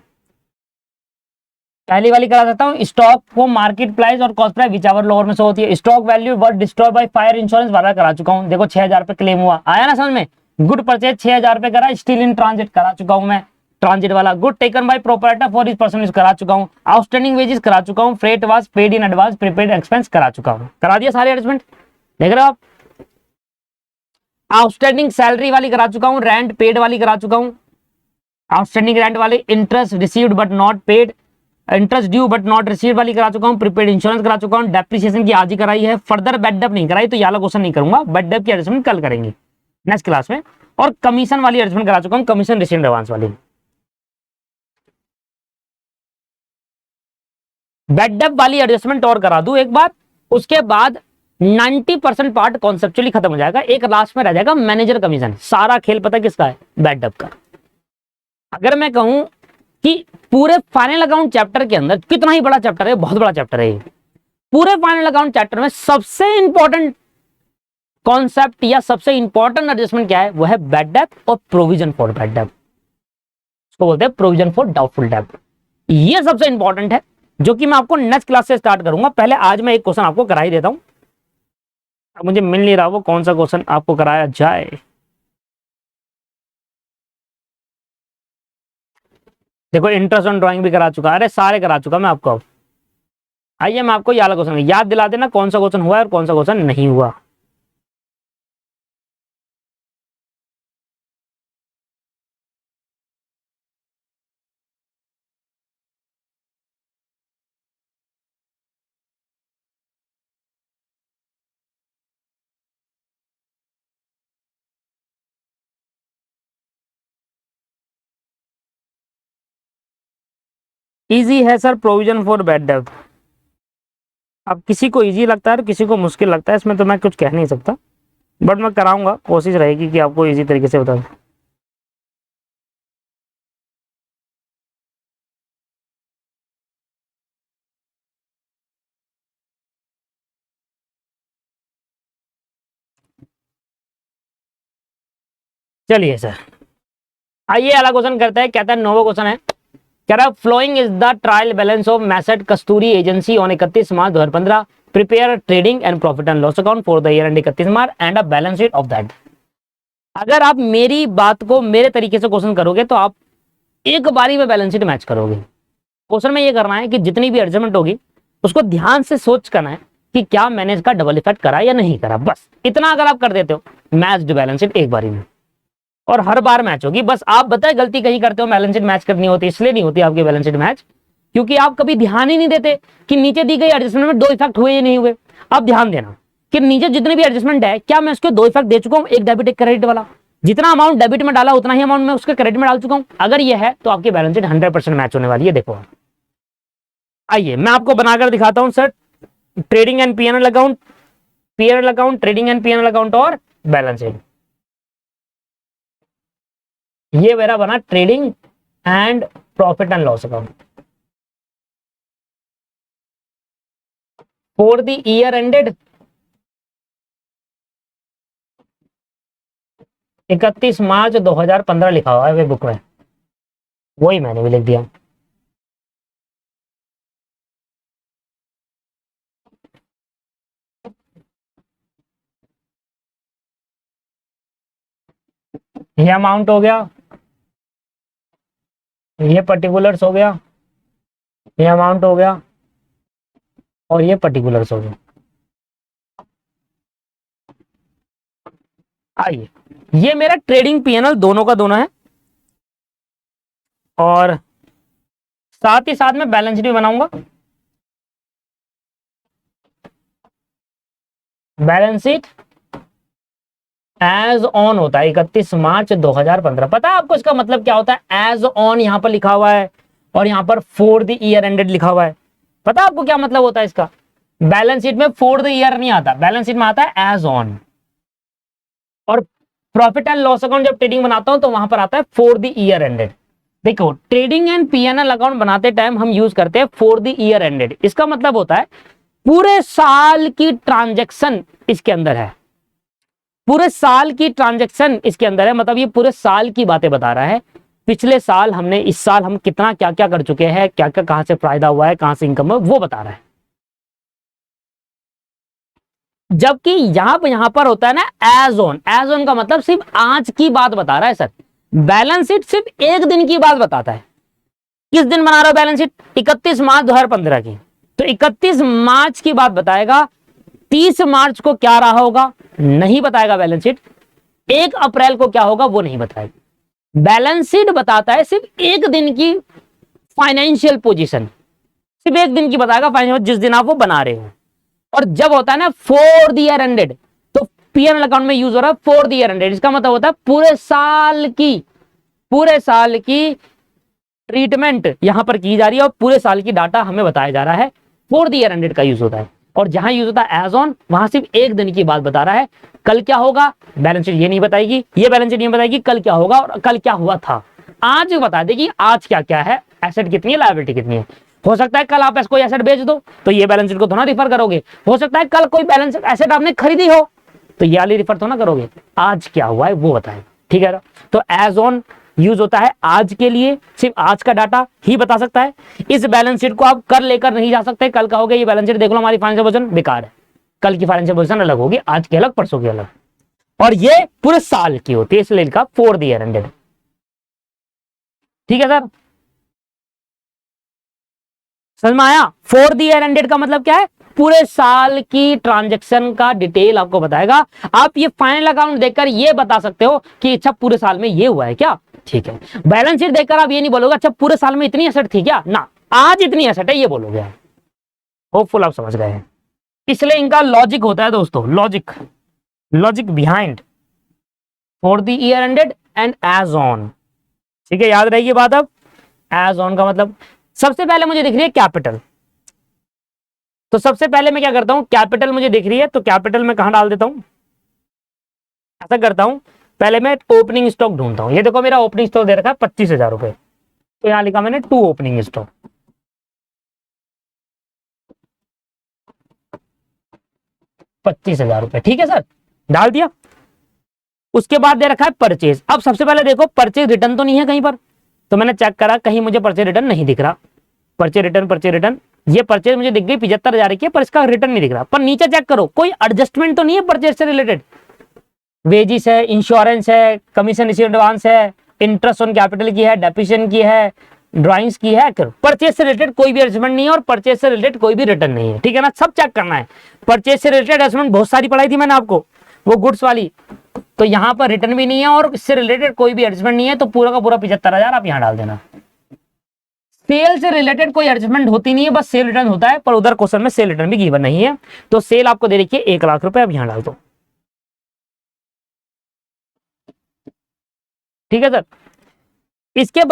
पहली वाली करा सकता हूं, स्टॉक को मार्केट प्राइस और cost price which ever lower में शो होती है। Stock value worth destroy by fire insurance वाला करा चुका हूं, देखो 6,000 रुपए क्लेम हुआ, आया ना समझ में। गुड परचेज 6,000 रुपए करा, स्टिल इन ट्रांजिट करा चुका हूं मैं, ट्रांजिट वाला। Good taken by proprietor for इस पर्सन करा चुका हूं, आउटस्टैंडिंग वेजेस करा चुका हूं, freight was paid in advance, prepaid expense करा चुका हूं, करा दिया सारे एडजस्टमेंट, देख रहे हो आप। आउटस्टैंडिंग सैलरी वाली करा चुका हूं, रेंट पेड वाली करा चुका हूं, आउटस्टैंडिंग रेंट वाली, interest received but not paid, interest due but not receive वाली करा चुका हूं, प्रीपेड इंश्योरेंस करा चुका हूं, डेप्रिसिएशन की आज ही कराई है, फर्दर बेड डेप नहीं कराई, तो ये वाला क्वेश्चन नहीं करूंगा, बेड डेप की एडजस्टमेंट कल करेंगे नेक्स्ट क्लास में। और कमीशन वाली एडजस्टमेंट करा चुका हूं, कमीशन रिसीव्ड एडवांस वाली। बैड डेप वाली एडजस्टमेंट और करा दूं एक बार, उसके बाद 90% पार्ट कॉन्सेप्चुअली खत्म हो जाएगा, एक लास्ट में रह जाएगा मैनेजर कमीशन। सारा खेल पता किसका है? बैड डेप का। अगर मैं कहूं कि पूरे फाइनल अकाउंट चैप्टर के अंदर, कितना ही बड़ा चैप्टर है, बहुत बड़ा चैप्टर है ये, पूरे फाइनल अकाउंट चैप्टर में सबसे इंपॉर्टेंट कॉन्सेप्ट या सबसे इंपॉर्टेंट एडजस्टमेंट क्या है? वो है बैड डेप और प्रोविजन फॉर बैड डेप, उसको बोलते हैं प्रोविजन फॉर डाउटफुल डेप। ये सबसे इंपॉर्टेंट है, जो कि मैं आपको नेक्स्ट क्लास से स्टार्ट करूंगा। पहले आज मैं एक क्वेश्चन आपको करा ही देता हूं, अब मुझे मिल नहीं रहा वो कौन सा क्वेश्चन आपको कराया जाए। देखो इंटरेस्ट ऑन ड्राइंग भी करा चुका, अरे सारे करा चुका मैं आपको। आइए मैं आपको ये वाला क्वेश्चन याद दिला देना, कौन सा क्वेश्चन हुआ है और कौन सा क्वेश्चन नहीं हुआ। इजी है sir provision for bad debt. अब किसी को इजी लगता है और किसी को मुश्किल लगता है, इसमें तो मैं कुछ कह नहीं सकता, बट मैं कराऊंगा, कोशिश रहेगी कि आपको इजी तरीके से बता दूं। चलिए सर, आइए अगला क्वेश्चन करते हैं। कहता है नोवा क्वेश्चन है, कह रहा है following is the trial balance of messrs Kasturi agency on 31 March 2015, prepare trading and profit and loss account for the year end 31 March and a balance sheet of that. अगर आप मेरी बात को मेरे तरीके से क्वेश्चन करोगे तो आप एक बारी में बैलेंस शीट मैच करोगे। क्वेश्चन में ये करना है कि जितनी भी एडजस्टमेंट होगी उसको ध्यान से सोच करना है कि क्या मैंने इसका डबल इफेक्ट करा या नहीं करा, बस इतना अगर आप कर देते हो मैच बैलेंस शीट एक बारी में, और हर बार मैच होगी। बस आप बताए गलती कहीं करते हो, बैलेंस शीट मैच करनी होती, इसलिए नहीं होती आपकी बैलेंस शीट मैच, क्योंकि आप कभी ध्यान ही नहीं देते कि नीचे दी गई एडजस्टमेंट में दो इफेक्ट हुए या नहीं हुए। अब ध्यान देना कि नीचे जितने भी एडजस्टमेंट है, क्या मैं उसको दो इफेक्ट दे चुका हूं, एक डेबिट एक क्रेडिट वाला, जितना अमाउंट डेबिट में डाला उतना ही अमाउंट मैं उसके क्रेडिट में डाल चुका हूं। अगर ये है तो आपकी बैलेंस शीट 100% मैच होने वाली है। देखो आइए मैं आपको बनाकर दिखाता हूं sir, trading and PNL account, PNL account, trading and PNL account और बैलेंस शीट। ये मेरा बना trading and profit and loss account for the year ended 31 March 2015 लिखा हुआ है वे बुक में, वही मैंने भी लिख दिया। ये अमाउंट हो गया, ये पर्टिकुलर्स हो गया, ये अमाउंट हो गया और ये पर्टिकुलर्स हो गया। आइए ये मेरा ट्रेडिंग पीएनएल दोनों का दोनों है, और साथ ही साथ में बैलेंस शीट भी बनाऊंगा। बैलेंस शीट एज ऑन होता है 31 मार्च 2015। पता है आपको इसका मतलब क्या होता है? एज ऑन यहां पर लिखा हुआ है और यहां पर फॉर द ईयर एंडेड लिखा हुआ है। पता है आपको क्या मतलब होता है इसका? बैलेंस शीट में फॉर द ईयर नहीं आता, बैलेंस शीट में आता है एज ऑन। और प्रॉफिट एंड लॉस अकाउंट जब ट्रेडिंग बनाता हूं तो वहां पर आता है फॉर द ईयर एंडेड। देखो ट्रेडिंग एंड पीएनएल अकाउंट बनाते टाइम हम यूज करते हैं फॉर द ईयर एंडेड। इसका मतलब होता है पूरे साल की ट्रांजैक्शन इसके अंदर है, पूरे साल की ट्रांजैक्शन इसके अंदर है, मतलब ये पूरे साल की बातें बता रहा है। पिछले साल हमने, इस साल हम कितना क्या क्या कर चुके हैं, क्या क्या कहां से फायदा हुआ है, कहां से इनकम है, वो बता रहा है। जबकि यहां पर होता है ना एज ऑन, एज ऑन का मतलब सिर्फ आज की बात बता रहा है सर। बैलेंस शीट सिर्फ एक दिन की बात बताता है। किस दिन बना रहा हो बैलेंस शीट? 31 मार्च 2015 की, तो 31 मार्च की बात बताएगा। 30 मार्च को क्या रहा होगा नहीं बताएगा बैलेंस शीट। 1 अप्रैल को क्या होगा वो नहीं बताएगा। बैलेंस शीट बताता है सिर्फ एक दिन की फाइनेंशियल पोजीशन, सिर्फ एक दिन की बताएगा फाइनेंशियल, जिस दिन आप वो बना रहे हो। और जब होता है ना फॉर द ईयर एंडेड, तो पीएनएल अकाउंट में यूज हो रहा है फॉर द ईयर एंडेड। इसका मतलब होता है पूरे साल की ट्रीटमेंट यहां पर की जा रही है और पूरे साल की डाटा हमें बताया जा रहा है। फॉर द ईयर एंडेड का यूज होता है, और जहां यूज होता है एज ऑन, वहां सिर्फ एक दिन की बात बता रहा है। कल क्या होगा बैलेंस शीट ये नहीं बताएगी, ये बैलेंस शीट नहीं बताएगी कल क्या होगा और कल क्या हुआ था। आज बता देगी आज क्या क्या है, एसेट कितनी है, लायबिलिटी कितनी है। हो सकता है कल आप कोई एसेट बेच दो तो ये बैलेंस शीट को थोड़ा रिफर करोगे। हो सकता है कल कोई बैलेंस एसेट आपने खरीदी हो तो ये वाली रिफर थोड़ा करोगे। आज क्या हुआ है वो बताए, ठीक है ना। तो एज ऑन यूज होता है आज के लिए, सिर्फ आज का डाटा ही बता सकता है। इस बैलेंस शीट को आप कर लेकर नहीं जा सकते, कल कहोगे ये बैलेंस शीट देख लो हमारी फाइनेंशियल पोजीशन बेकार है। कल की फाइनेंशियल पोजीशन अलग होगी, आज की अलग, परसों की अलग, और ये पूरे साल की होती है, इसलिए लिखा फॉर द ईयर एंडेड। ठीक है सर, समझ में आया। फॉर द ईयर एंडेड का मतलब क्या है, पूरे साल की ट्रांजैक्शन का डिटेल आपको बताएगा। आप ये फाइनल अकाउंट देखकर ये बता सकते हो कि अच्छा पूरे साल में ये हुआ है क्या, ठीक है। बैलेंस शीट देखकर आप ये नहीं बोलोगे अच्छा पूरे साल में इतनी एसेट थी क्या, ना आज इतनी एसेट है ये बोलोगे आप। होपफुल आप समझ गए हैं। इसलिए इनका लॉजिक होता है दोस्तों, logic behind for the year ended and as on. ठीक है, याद रहेगी बात। अब एज ऑन का मतलब सबसे पहले मुझे दिख रही है कैपिटल, तो सबसे पहले मैं क्या करता हूं, कैपिटल मुझे दिख रही है तो कैपिटल में कहां डाल देता हूं, ऐसा करता हूं पहले मैं ओपनिंग स्टॉक ढूंढता हूं। ये देखो मेरा ओपनिंग स्टॉक दे रखा है 25,000 रुपए, तो यहां लिखा मैंने टू ओपनिंग स्टॉक, 25,000 रुपए, ठीक है सर, डाल दिया। उसके बाद दे रखा है परचेज। अब सबसे पहले देखो परचेज रिटर्न तो नहीं है कहीं पर, तो मैंने चेक करा कहीं मुझे परचेज रिटर्न नहीं दिख रहा। परचेज रिटर्न, ये परचेज मुझे दिख गई 75,000 की, पर इसका रिटर्न नहीं दिख रहा। पर नीचे चेक करो कोई एडजस्टमेंट तो नहीं है परचेज से रिलेटेड, वेजिस है, इंश्योरेंस है, कमीशन रिसीव एडवांस है, इंटरेस्ट ऑन कैपिटल की है, डेप्रिसिएशन की है, ड्राइंग्स की है। परचेज से रिलेटेड कोई भी एडजस्टमेंट नहीं है और परचेज से रिलेटेड कोई भी रिटर्न नहीं है, ठीक है ना। सब चेक करना है। परचेज से रिलेटेड एडजस्टमेंट बहुत सारी पढ़ाई थी मैंने आपको, वो गुड्स वाली, तो यहां पर रिटर्न भी नहीं है और इससे रिलेटेड कोई भी एडजस्टमेंट नहीं है, तो पूरा का पूरा 75,000 आप यहां डाल देना। सेल से रिलेटेड कोई एडजस्टमेंट होती नहीं है, बस सेल रिटर्न होता है, पर उधर क्वेश्चन में सेल रिटर्न भी गिवन नहीं है। तो सेल आपको दे रखिए 1,00,000 रुपए, अब यहां डाल दो, ठीक है सर। इसके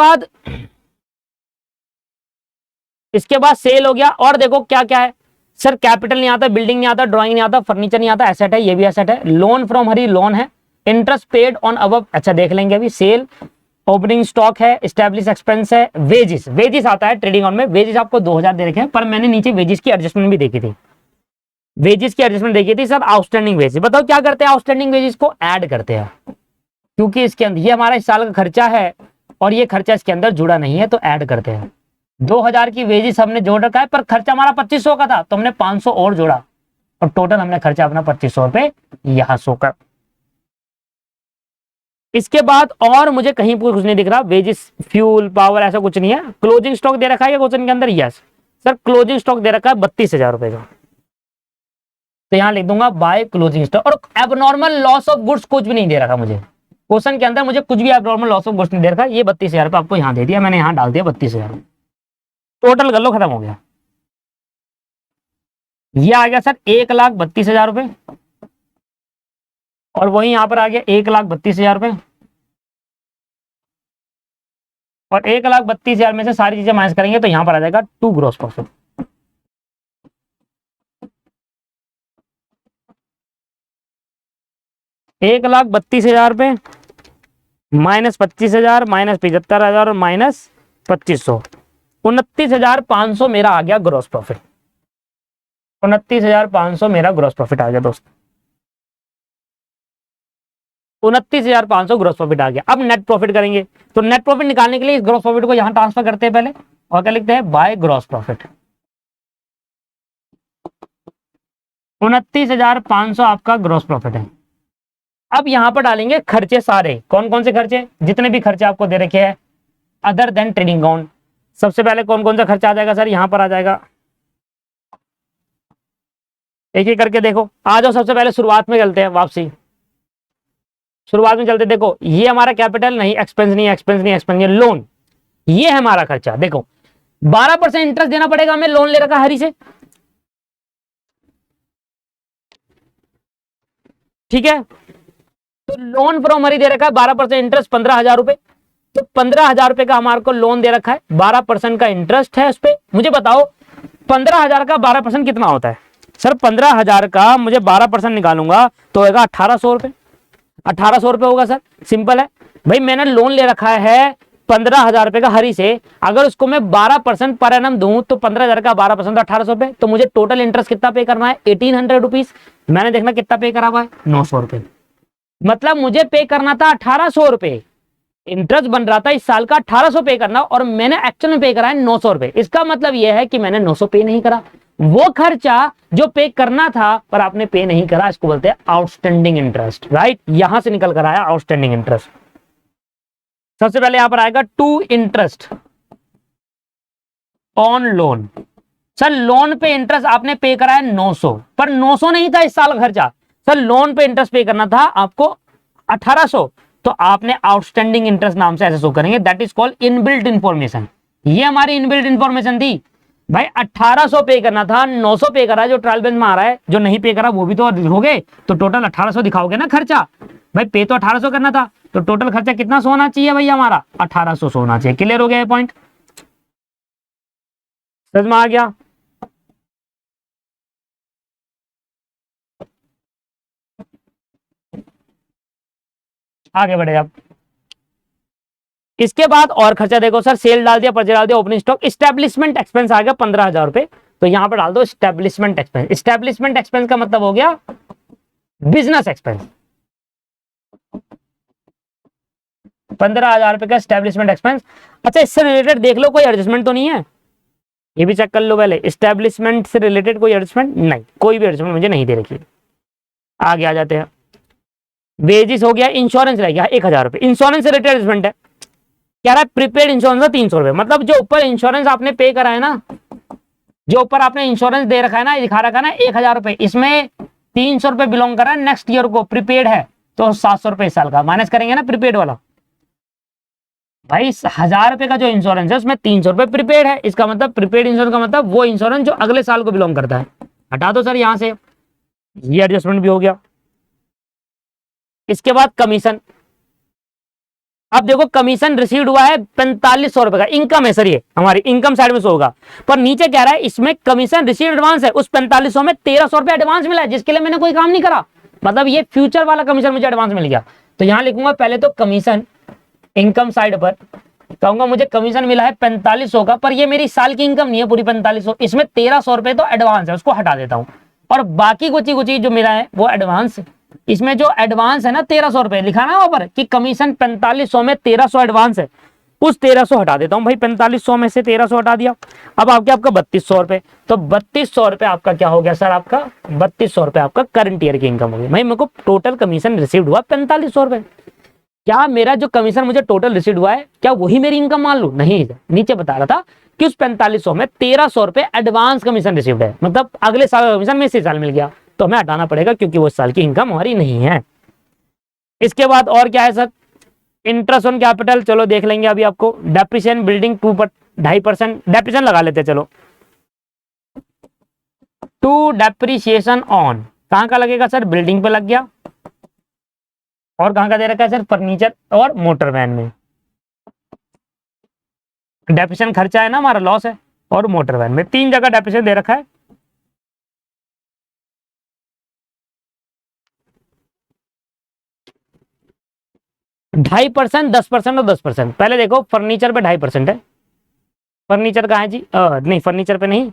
बाद सेल हो गया, और देखो क्या क्या है सर, कैपिटल नहीं आता, बिल्डिंग नहीं आता, ड्राइंग नहीं आता, फर्नीचर नहीं आता, एसेट है, ये भी एसेट है, लोन फ्रॉम हरी लोन है, इंटरेस्ट पेड ऑन अबव, अच्छा देख लेंगे अभी। सेल, ओपनिंग स्टॉक है, स्टैब्लिश एक्सपेंस है, वेजिस आता है ट्रेडिंग ऑन में। वेजिस आपको 2,000 दे रखे हैं, पर मैंने नीचे वेजिस की एडजस्टमेंट भी देखी थी, वेजिस की एडजस्टमेंट देखी थी सर। आउटस्टैंडिंग वेजिस, बताओ क्या करते हैं, आउटस्टैंडिंग वेजिस को ऐड करते हैं, क्योंकि इसके अंदर ये हमारा इस साल का खर्चा है और ये खर्चा इसके अंदर जुड़ा नहीं है, तो ऐड करते हैं। 2,000 की वेजिस हमने जोड़ रखा है, पर खर्चा हमारा 2500 का था, तो हमने 500 और जोड़ा, और टोटल हमने खर्चा अपना 2500 रुपए यहां शो कर। इसके बाद और मुझे कहीं पर कुछ नहीं दिख रहा, वेजिस, फ्यूल, पावर, ऐसा कुछ नहीं है। क्लोजिंग स्टॉक दे रखा है क्वेश्चन के अंदर, यस सर क्लोजिंग स्टॉक दे रखा है 32,000 रुपए का, तो यहां लिख दूंगा बाय क्लोजिंग स्टॉक। और एबनॉर्मल लॉस ऑफ गुड्स कुछ भी नहीं दे रखा मुझे क्वेश्चन के अंदर, मुझे कुछ भी एबनॉर्मल लॉस ऑफ गुड्स नहीं दे रखा। ये 32,000 रुपए आपको यहां दे दिया मैंने, यहां डाल दिया 32,000, टोटल कर लो, खत्म हो गया। ये आ गया सर 1,32,000 रुपए, और वही यहां पर आ गया 1,32,000 रुपए, और 1,32,000 में से सारी चीजें माइनस करेंगे तो यहां पर आ जाएगा टू ग्रॉस प्रॉफिट। $1,32,000 रुपए माइनस 25,000 माइनस 75,000 और माइनस 2,500, 29,500 मेरा आ गया ग्रॉस प्रॉफिट। 29,500 मेरा ग्रॉस प्रॉफिट आ गया दोस्त, 29,500 ग्रॉस प्रॉफिट आ गया। अब नेट प्रॉफिट करेंगे, तो नेट प्रॉफिट निकालने के लिए इस ग्रॉस प्रॉफिट को यहां ट्रांसफर करते हैं पहले, और क्या लिखते हैं बाय ग्रॉस प्रॉफिट। 29,500 आपका ग्रॉस प्रॉफिट है। अब यहां पर डालेंगे खर्चे सारे, कौन कौन से खर्चे, जितने भी खर्चे आपको दे रखे हैं अदर देन ट्रेडिंग अकाउंट। सबसे पहले कौन कौन सा खर्चा आ जाएगा सर, यहां पर आ जाएगा, एक एक करके देखो, आ जाओ। सबसे पहले शुरुआत में चलते हैं, वापसी शुरुआत में चलते, देखो ये हमारा कैपिटल नहीं, एक्सपेंस नहीं, एक्सपेंस नहीं, एक्सपेंस नहीं, लोन, ये है हमारा खर्चा। देखो 12% इंटरेस्ट देना पड़ेगा हमें, लोन ले रखा हरी से, ठीक है। तो लोन फ्रॉम हरी दे रखा है 12% इंटरेस्ट 15,000 रुपए, तो 15,000 रुपए का हमारे को लोन दे रखा है, 12% का इंटरेस्ट है उस पर। मुझे बताओ 15,000 का 12% कितना होता है? सर 15,000 का मुझे 12% निकालूंगा तो होगा 1,800 रुपए। 1,800 रुपए होगा सर, सिंपल है भाई। मैंने लोन ले रखा है 15,000 रुपए का हरी से, अगर उसको मैं 12% पर एनम दूं तो 15,000 का 12% तो 1,800 रुपए। तो मुझे टोटल इंटरेस्ट कितना पे करना है? 1,800 रुपीज। मैंने देखना कितना पे करा हुआ है, 900 रुपए। मतलब मुझे पे करना था 1,800 रुपए, इंटरेस्ट बन रहा था इस साल का 1,800 पे करना, और मैंने एक्चुअल में पे करा है 900 रुपए। इसका मतलब यह है कि मैंने 900 पे नहीं करा। वो खर्चा जो पे करना था पर आपने पे नहीं करा, इसको बोलते हैं आउटस्टैंडिंग इंटरेस्ट, राइट। यहां से निकल कर आया आउटस्टैंडिंग इंटरेस्ट। सबसे पहले यहां पर आएगा to interest on loan. Sir loan पे इंटरेस्ट आपने पे करा है 900, पर 900 नहीं था इस साल का खर्चा। सर लोन पे इंटरेस्ट पे करना था आपको 1,800, तो आपने आउटस्टैंडिंग इंटरेस्ट नाम से ऐसे शो करेंगे, that is called inbuilt information. ये हमारी इनबिल्ट इंफॉर्मेशन थी भाई। 1,800 पे करना था, 900 पे करा, जो ट्रायल बैलेंस में आ रहा है, जो नहीं पे करा वो भी तो हो गए, तो टोटल 1,800 दिखाओगे ना खर्चा। भाई पे तो 1,800 करना था, तो टोटल खर्चा कितना होना चाहिए भैया हमारा? 1,800 होना चाहिए। क्लियर हो गया ये पॉइंट? समझ में आ गया? आगे बढ़े आप। इसके बाद और खर्चा देखो सर, सेल डाल दिया, परचेज डाल दिया, ओपनिंग स्टॉक, स्टैब्लिशमेंट एक्सपेंस आ गया 15,000 रुपए, तो यहां पर डाल दो स्टैब्लिशमेंट एक्सपेंस। स्टैब्लिशमेंट एक्सपेंस का मतलब हो गया बिजनेस एक्सपेंस। 15,000 रुपए का स्टैब्लिशमेंट एक्सपेंस। अच्छा इससे रिलेटेड देख लो कोई एडजस्टमेंट तो नहीं है, ये भी चेक कर लो पहले। स्टैब्लिशमेंट से रिलेटेड कोई एडजस्टमेंट नहीं, कोई भी एडजस्टमेंट मुझे नहीं दे रखी। आगे आ जाते हैं। वेजिस हो गया, इंश्योरेंस रह गया 1,000 रुपए, इंश्योरेंस से रिलेटेड एडजस्टमेंट है। कह रहा है प्रीपेड इंश्योरेंस का 300 रुपए, मतलब जो ऊपर इंश्योरेंस आपने पे करा है ना, जो ऊपर आपने इंश्योरेंस दे रखा है ना, दिखा रखा है ना 1,000 रुपए, इसमें 300 रुपए बिलोंग कर रहा है नेक्स्ट ईयर को, प्रीपेड है, तो 700 रुपए इस साल का माइनस करेंगे ना प्रीपेड वाला। भाई 1,000 रुपए का जो इंश्योरेंस है उसमें 300 रुपए प्रीपेड है, इसका मतलब प्रीपेड इंश्योरेंस का मतलब वो इंश्योरेंस जो अगले साल को बिलोंग करता है। हटा दो सर यहां से, ये एडजस्टमेंट भी हो गया। इसके बाद कमीशन। अब देखो कमीशन रिसीव्ड हुआ है 4,500 रुपए का, इनकम है सर, ये हमारी इनकम साइड में से होगा, पर नीचे कह रहा है इसमें कमीशन रिसीव्ड एडवांस है, उस 4,500 में 1,300 रुपए एडवांस मिला है, जिसके लिए मैंने कोई काम नहीं करा, मतलब ये फ्यूचर वाला कमीशन मुझे एडवांस मिल गया। तो यहां लिखूंगा पहले तो कमीशन इनकम साइड पर, कहूंगा मुझे कमीशन मिला है 4,500 का, पर ये मेरी साल की इनकम नहीं है पूरी 4,500, इसमें 1,300 रुपए तो एडवांस है, उसको हटा देता हूं, और बाकी कुछ जो मिला है वो एडवांस। इसमें जो एडवांस है ना 1,300 रुपए लिखा ना ऊपर कि कमीशन 4,500 में 1,300 एडवांस है, उस 1,300 हटा देता हूं भाई, 4,500 में से 1,300 हटा दिया। अब आपके आपका 3,200 रुपए, तो 3,200 रुपए आपका क्या हो गया सर? आपका 3,200 रुपए आपका करंट ईयर की इनकम होगी। भाई मेरे को टोटल कमीशन रिसीव्ड हुआ 4,500 रुपए, क्या मेरा जो कमीशन मुझे टोटल रिसीव्ड हुआ है क्या वही मेरी इनकम मान लू? नहीं, नीचे बता रहा था कि उस 4,500 में 1,300 रुपए एडवांस कमीशन रिसीव्ड है, मतलब अगले साल का कमीशन में इसी साल मिल गया, तो हमें हटाना पड़ेगा क्योंकि वो साल की इनकम हमारी नहीं है। इसके बाद और क्या है सर? इंटरेस्ट ऑन कैपिटल, चलो देख लेंगे अभी आपको। डेप्रिसिएशन बिल्डिंग 2.5% डेप्रिसिएशन लगा लेते, चलो टू डेप्रिसिएशन ऑन कहां का लगेगा सर? बिल्डिंग पे लग गया, और कहां का दे रखा है सर? फर्नीचर और मोटर वैन में। डेप्रिसिएशन खर्चा है ना हमारा, लॉस है, और मोटर वैन में 3 जगह डेप्रिसिएशन दे रखा है। ढाई परसेंट, 10% और 10%। पहले देखो फर्नीचर पे 2.5% है, फर्नीचर कहाँ है जी? नहीं फर्नीचर पे नहीं,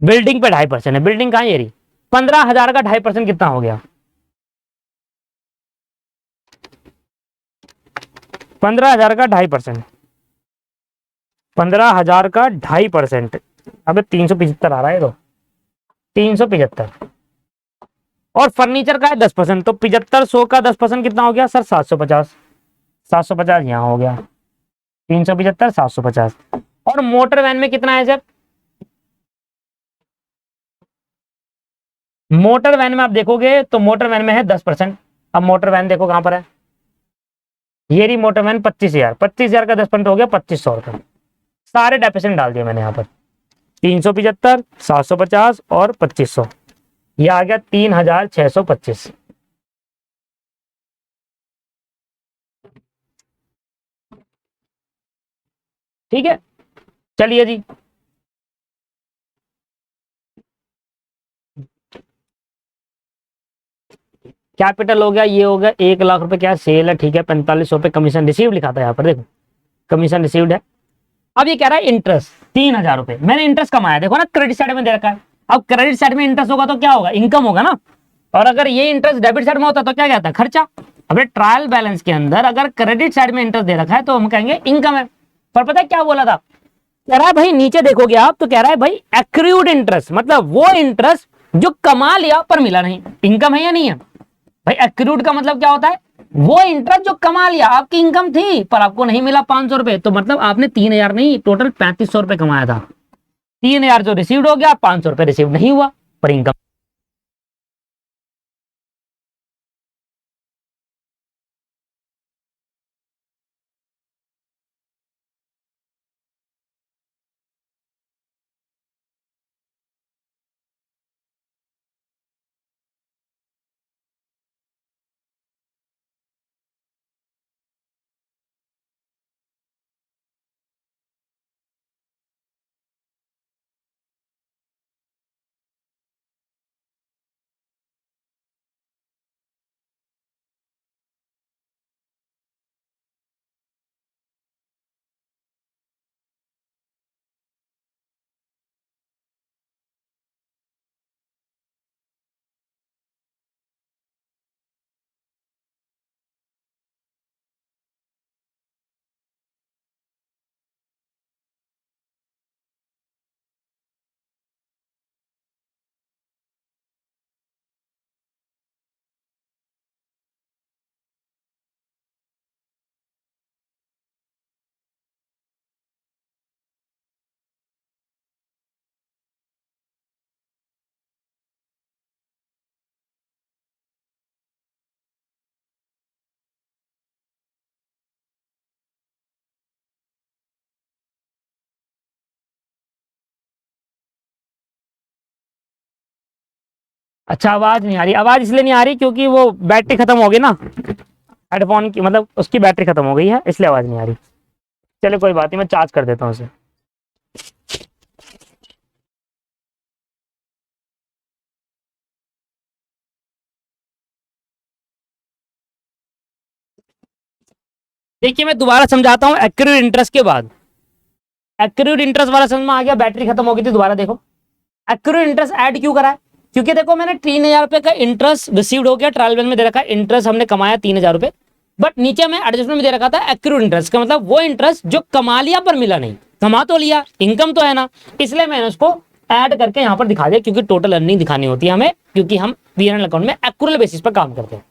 बिल्डिंग पे 2.5% है। बिल्डिंग कहाँ है? ये रही। 15,000 का 2.5% कितना हो गया? 15,000 का 2.5%, 15,000 का 2.5%, अब 375 आ रहा है, तो 375, और फर्नीचर का है 10%, तो 7,500 का 10% कितना हो गया सर? 750, 750 यहाँ हो गया, 375, 750। और मोटर वैन में कितना है सर? मोटर वैन में आप देखोगे तो मोटर वैन में है 10%। अब मोटर वैन देखो कहां पर है, ये रही मोटर वैन 25,000, 25,000 का 10% हो गया 2,500 रुपए। सारे डेप्रिसिएशन डाल दिए मैंने यहाँ पर, 375, 750 और 2,500, ये आ गया ठीक है, चलिए जी। कैपिटल हो गया, ये हो गया 1 लाख रुपए, क्या सेल है, ठीक है। 4500 पे कमीशन रिसीव लिखा था यहाँ पर, देखो कमीशन रिसीव्ड है। अब ये कह रहा है इंटरेस्ट 3000 रुपए, मैंने इंटरेस्ट कमाया, देखो ना क्रेडिट साइड में दे रखा है। अब क्रेडिट साइड में इंटरेस्ट होगा तो क्या होगा, इनकम होगा ना। और अगर ये इंटरेस्ट डेबिट साइड में होता तो क्या कहता है, खर्चा। अब ट्रायल बैलेंस के अंदर अगर क्रेडिट साइड में इंटरेस्ट दे रखा है तो हम कहेंगे इनकम है। पर पता है क्या बोला था, कह रहा है भाई नीचे देखोगे आप तो कह रहा है भाई एक्रूड इंटरेस्ट, मतलब वो इंटरेस्ट जो कमा लिया पर मिला नहीं, इनकम है या नहीं है भाई। एक्रूड का मतलब क्या होता है, वो इंटरेस्ट जो कमा लिया, आपकी इनकम थी पर आपको नहीं मिला 500 रुपए, तो मतलब आपने 3000 नहीं टोटल 3500 रुपए कमाया था। 3000 जो रिसीव्ड हो गया, 500 रुपए रिसीव नहीं हुआ पर इनकम। अच्छा आवाज नहीं आ रही, आवाज इसलिए नहीं आ रही क्योंकि वो बैटरी खत्म हो गई ना हेडफोन की, मतलब उसकी बैटरी खत्म हो गई है इसलिए आवाज नहीं आ रही। चलो कोई बात नहीं, मैं चार्ज कर देता हूँ उसे। देखिए मैं दोबारा समझाता हूँ एक्यूरेट इंटरेस्ट के बाद। एक्यूरेट इंटरेस्ट वाला समझ में आ गया, बैटरी खत्म हो गई थी, दोबारा देखो। एक्यूरेट इंटरेस्ट ऐड क्यों करा है, क्योंकि देखो मैंने 3000 रुपए का इंटरेस्ट रिसीव्ड हो गया, ट्रायल बैलेंस में दे रखा है इंटरेस्ट हमने कमाया 3000 रुपए, बट नीचे में एडजस्टमेंट में दे रखा था एक्यूरेट इंटरेस्ट का मतलब वो इंटरेस्ट जो कमा लिया पर मिला नहीं, कमा तो लिया इनकम तो है ना, इसलिए मैंने उसको ऐड करके यहाँ पर दिखा दिया, क्योंकि टोटल अर्निंग दिखानी होती है हमें, क्योंकि हम पीएनएल अकाउंट में एक्यूरेट बेसिस पर काम करते हैं।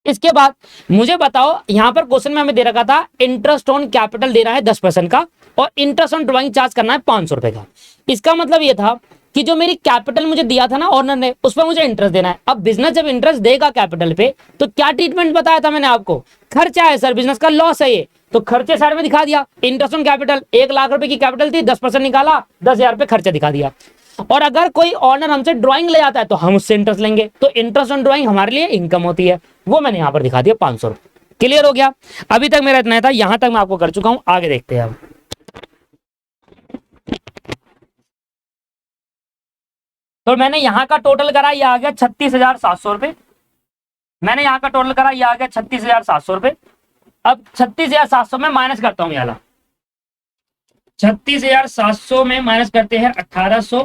इसके बाद मुझे बताओ, यहां पर क्वेश्चन में हमें दे रखा था इंटरेस्ट ऑन कैपिटल दे रहा है 10% का और इंटरेस्ट ऑन ड्राइंग चार्ज करना है 500 रुपए का। इसका मतलब ये था कि जो मेरी कैपिटल मुझे दिया था ना ऑनर ने, उस पर मुझे इंटरेस्ट देना है। अब बिजनेस जब इंटरेस्ट देगा कैपिटल पे तो क्या ट्रीटमेंट बताया था मैंने आपको, खर्चा है सर, बिजनेस का लॉस है ये, तो खर्चे साइड में दिखा दिया। इंटरेस्ट ऑन कैपिटल 1 लाख रुपए की कैपिटल थी, 10% निकाला, 10,000 रुपए खर्चा दिखा दिया। और अगर कोई ऑनर हमसे ड्राइंग ले आता है तो हम उससे इंटरेस्ट लेंगे, तो इंटरेस्ट ऑन ड्राइंग हमारे लिए इनकम होती है, वो मैंने यहां पर दिखा दिया 500 रुपए। क्लियर हो गया, अभी तक मेरा इतना था, यहां तक मैं आपको कर चुका हूं, आगे देखते हैं अब। तो मैंने यहां का टोटल करा, ये आ गया 36,700 रुपए। मैंने यहां का टोटल करा, ये आ गया 36,700 रुपए। अब 36,700 में माइनस करता हूं याला, 36,700 में माइनस करते हैं 1,800,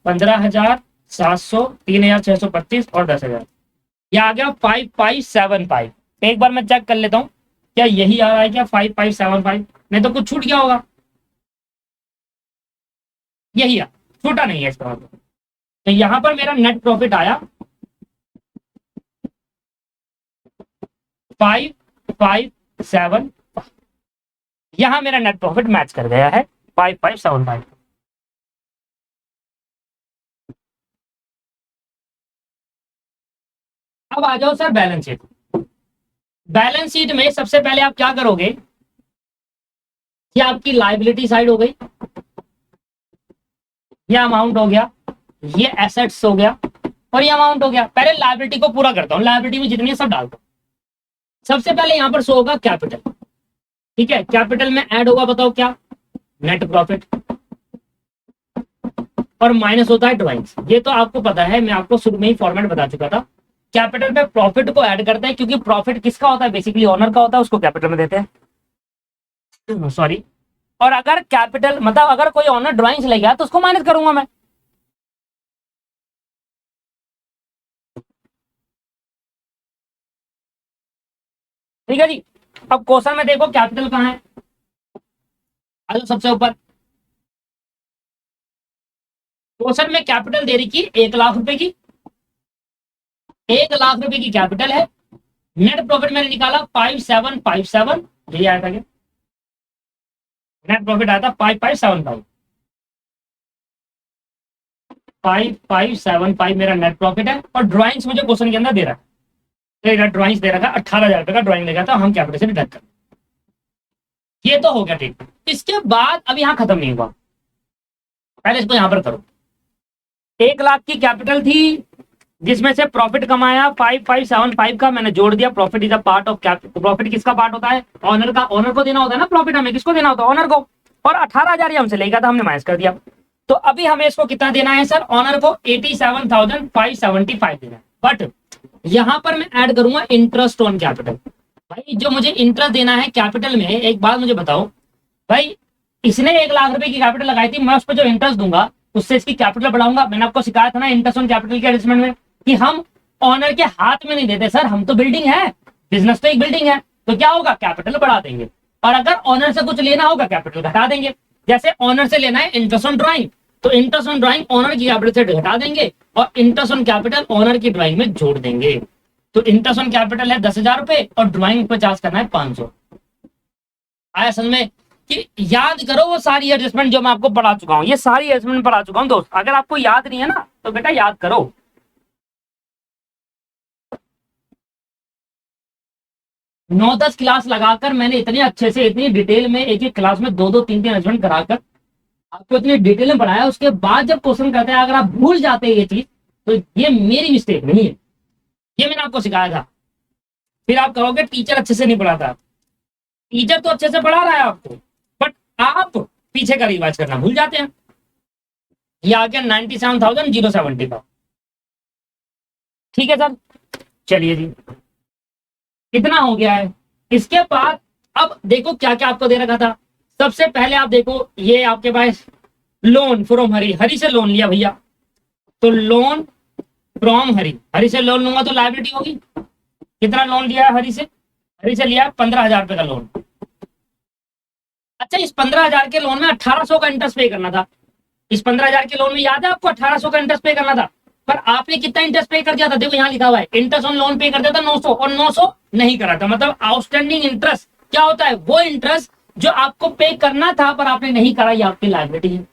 15,700, 3,625 और 10,000, ये आ गया 5575। एक बार मैं चेक कर लेता हूं क्या यही आ रहा है क्या 5575, नहीं तो कुछ छूट गया होगा। यही है, छूटा नहीं है इसका मतलब। तो यहां पर मेरा नेट प्रॉफिट आया 5575, यहां मेरा नेट प्रॉफिट मैच कर गया है 5575। अब आ जाओ sir balance sheet. Balance sheet में सबसे पहले आप क्या करोगे, ये आपकी लाइबिलिटी साइड हो गई, ये अमाउंट हो गया, ये एसेट्स हो गया और ये अमाउंट हो गया। पहले लाइबिलिटी को पूरा करता हूं, लाइबिलिटी में जितनी है सब डालता हूं। सबसे पहले यहां पर शो होगा कैपिटल, ठीक है, कैपिटल में ऐड होगा, बताओ क्या, नेट प्रॉफिट, और माइनस होता है ड्राइंग्स। ये तो आपको पता है, मैं आपको शुरू में ही फॉर्मेट बता चुका था। कैपिटल में प्रॉफिट को ऐड करते हैं, क्योंकि प्रॉफिट किसका होता है, बेसिकली ओनर का होता है, उसको कैपिटल में देते हैं, सॉरी। और अगर कैपिटल मतलब अगर कोई ओनर ड्राइंग्स ले गया तो उसको माइनस करूंगा मैं। ठीक है जी। अब क्वेश्चन में देखो कैपिटल कहाँ है, आजो सबसे ऊपर। क्वेश्चन में कैपिटल दे रखी 1,00,000 रुपए की, 1,00,000 रुपए की कैपिटल है। नेट प्रॉफिट मैंने निकाला 5757, यही आया था क्या, नेट प्रॉफिट आया था 5575, 5575 मेरा नेट प्रॉफिट है। और ड्राइंग्स मुझे क्वेश्चन के अंदर दे रहा है, तो ड्राइंग्स दे रखा है 18,000 रुपए का ड्राइंग लगा था, हम कैपिटल से डिडक्ट कर। ये तो हो गया ठीक। इसके बाद अब यहां खत्म नहीं हुआ, पहले इसको यहां पर करो। 1,00,000 की कैपिटल थी, जिसमें से प्रॉफिट कमाया 5575 का, मैंने जोड़ दिया। Profit is a part of capital. Profit किसका पार्ट होता है, ऑनर का। ऑनर को देना होता है ना प्रॉफिट, हमें किसको देना होता है, ऑनर को। और 18,000 ये हमसे लेगा था, हमने माइनस कर दिया। तो अभी हमें इसको कितना देना है सर, ऑनर को 87,575 देना है। बट यहां पर मैं ऐड करूंगा इंटरेस्ट ऑन कैपिटल। भाई जो मुझे इंटरेस्ट देना है कैपिटल में, एक बात मुझे बताओ भाई, इसने 1,00,000 रुपए की कैपिटल लगाई थी, मैं उस पर जो इंटरेस्ट दूंगा उससे इसकी कैपिटल बढ़ाऊंगा। मैंने आपको सिखाया था ना इंटरेस्ट ऑन कैपिटल के एडजस्टमेंट में, कि हम ऑनर के हाथ में नहीं देते सर, हम तो बिल्डिंग है, बिजनेस तो एक बिल्डिंग है, तो क्या होगा, कैपिटल बढ़ा देंगे। और अगर ऑनर से कुछ लेना होगा कैपिटल घटा देंगे। जैसे ऑनर से लेना है इंटरेस्ट ऑन ड्राइंग, तो इंटरेस्ट ऑन ड्राइंग ऑनर की कैपिटल से घटा देंगे, और इंटरेस्ट ऑन कैपिटल ऑनर की ड्राइंग में जोड़ देंगे। तो इंटरेस्ट ऑन कैपिटल है 10,000 रुपए, और ड्राइंग पे चार्ज करना है 500। आया समझ में, कि याद करो वो सारी एडजस्टमेंट जो मैं आपको पढ़ा चुका हूं, ये सारी एडजस्टमेंट पढ़ा चुका हूं दोस्त। अगर आपको याद नहीं है ना तो बेटा याद करो। 9-10 क्लास लगाकर मैंने इतने अच्छे से, इतनी डिटेल में, एक एक क्लास में 2-2 3-3 एडजस्टमेंट कराकर आपको इतनी डिटेल में पढ़ाया। उसके बाद जब क्वेश्चन करते हैं, अगर आप भूल जाते हैं ये चीज, तो ये मेरी मिस्टेक नहीं है, ये मैंने आपको सिखाया था। फिर आप कहोगे टीचर अच्छे से नहीं पढ़ाता। टीचर तो अच्छे से पढ़ा रहा है आपको, बट आप पीछे का रिवाइज करना भूल जाते हैं। ये आ गया 97,070 का। ठीक है सर, चलिए जी, कितना हो गया है। इसके बाद अब देखो क्या क्या आपको दे रखा था। सबसे पहले आप देखो, ये आपके पास लोन फ्रॉम हरी, हरी से लोन लिया भैया, तो लोन फ्रॉम हरी, हरी से लोन लूंगा तो लायबिलिटी होगी। कितना लोन लिया है हरी से, हरी से लिया 15,000 रुपए का लोन। अच्छा, इस 15,000 के लोन में 1,800 का इंटरेस्ट पे करना था। इस 15,000 के लोन में याद है आपको 1,800 का इंटरेस्ट पे करना था, पर आपने कितना इंटरेस्ट पे कर दिया था, देखो यहाँ लिखा हुआ है, इंटरेस्ट ऑन लोन पे कर दिया था 900, और 900 नहीं करा था। मतलब आउटस्टैंडिंग इंटरेस्ट क्या होता है, वो इंटरेस्ट जो आपको पे करना था पर आपने नहीं करा, ये आपकी लायबिलिटी है।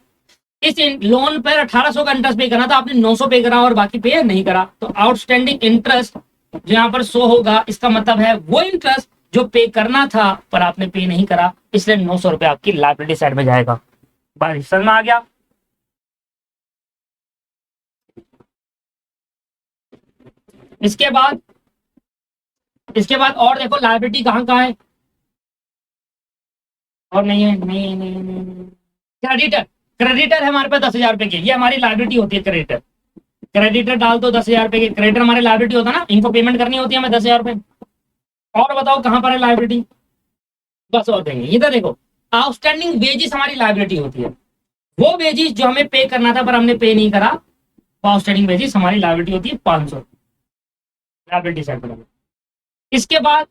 इस लोन पर 1,800 का इंटरेस्ट पे करना था, आपने 900 पे करा और बाकी पे नहीं करा, तो आउटस्टैंडिंग इंटरेस्ट जो यहाँ पर शो होगा, इसका मतलब है वो इंटरेस्ट जो पे करना था पर आपने पे नहीं करा, इसलिए 900 रुपए आपकी लायबिलिटी साइड में जाएगा। बात समझ में आ गया। इसके बाद और देखो लायबिलिटी कहाँ कहाँ है, और नहीं है, नहीं। क्रेडिटर, क्रेडिटर है हमारे पास 10,000 रुपए की, ये हमारी लायबिलिटी होती है। क्रेडिटर, क्रेडिटर डाल दो 10,000 रुपए की, क्रेडिटर हमारी लायबिलिटी होता है ना, इनको पेमेंट करनी होती है हमें 10,000 रुपए। और बताओ कहां पर है लायबिलिटी, बस और देंगे इधर देखो, आउटस्टैंडिंग वेजेस हमारी लायबिलिटी होती है। वो वेजेस जो हमें पे करना था पर हमने पे नहीं करा, वो आउटस्टैंडिंग वेजेस हमारी लायबिलिटी होती है 500, लायबिलिटी साइड पर। इसके बाद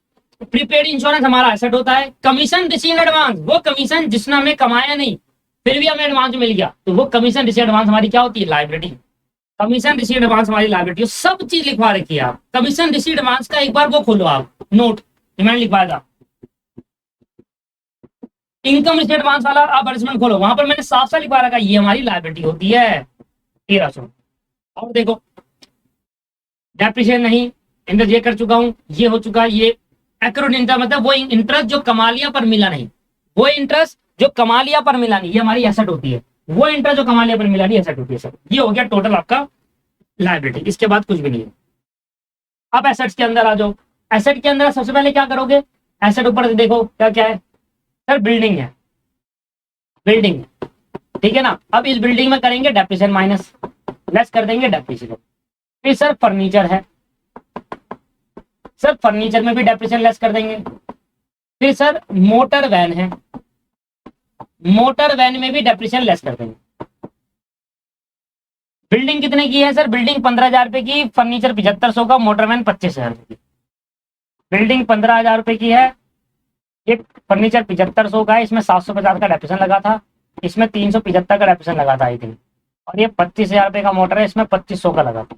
प्रीपेड इंश्योरेंस हमारा एसेट होता है। कमीशन रिसीव्ड एडवांस, वो कमीशन जिसने हमने कमाया नहीं फिर भी हमें एडवांस मिल गया, तो वो कमीशन रिसीव्ड एडवांस हमारी क्या होती है, लायबिलिटी। कमीशन रिसीव्ड एडवांस हमारी लायबिलिटी, सब चीज लिखवा रखी है आप। कमीशन रिसीव्ड एडवांस का एक बार वो खोलो आप नोट, मैंने लिखवाया था। इनकम रिसीव्ड एडवांस वाला आप एडजस्टमेंट खोलो, वहां पर मैंने साफ साफ लिखवा रखा, ये हमारी लायबिलिटी होती है 1,300। और देखो डेप्रिसिएशन नहीं, इंटरेस्ट ये कर चुका हूं, ये हो चुका है। ये एक्रूड इंटरेस्ट मतलब वो इंटरेस्ट जो कमा लिया पर मिला नहीं, वो इंटरेस्ट जो कमा लिया पर मिला नहीं, ये हमारी एसेट होती है। वो इंटरेस्ट जो कमा लिया पर मिला नहीं, एसेट होती है सर। ये हो गया टोटल आपका लायबिलिटी, इसके बाद कुछ भी नहीं है। अब एसेट्स के अंदर आ जाओ। एसेट के अंदर सबसे पहले क्या करोगे, एसेट ऊपर से देखो क्या क्या है सर, बिल्डिंग है। बिल्डिंग, ठीक है ना। अब इस बिल्डिंग में करेंगे डेप्रिसिएशन माइनस, लेस कर देंगे डेप्रिसिएशन। फिर सर फर्नीचर है, सर फर्नीचर में भी डेप्रिसिएशन लेस कर देंगे। फिर सर मोटर वैन है, मोटर वैन में भी डेप्रिसिएशन लेस कर देंगे। बिल्डिंग कितने की है सर, बिल्डिंग 15,000 रुपए की, फर्नीचर 7500 का, मोटर वैन 25,000 रुपए की। बिल्डिंग 15,000 रुपए की है, एक फर्नीचर 7500 का है, इसमें 750 का डेप्रिसिएशन लगा था, इसमें 375 का डेप्रिसिएशन लगा था आई थिंक, और ये 25,000 रुपए का मोटर है, इसमें 2500 का लगा था,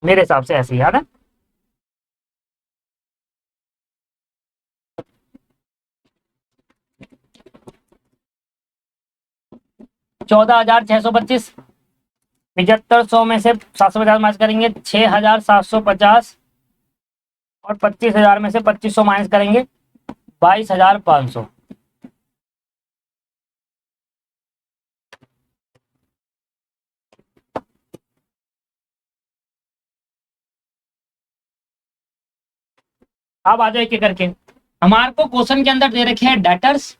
मेरे हिसाब से ऐसे याद है। चौदह हजार 625, 7500 में से 750 माइनस करेंगे 6,750, और 25,000 में से 2500 माइनस करेंगे 22,500। अब आ जाओ एक एक करके। हमारे को क्वेश्चन के अंदर दे रखे हैं डेटर्स,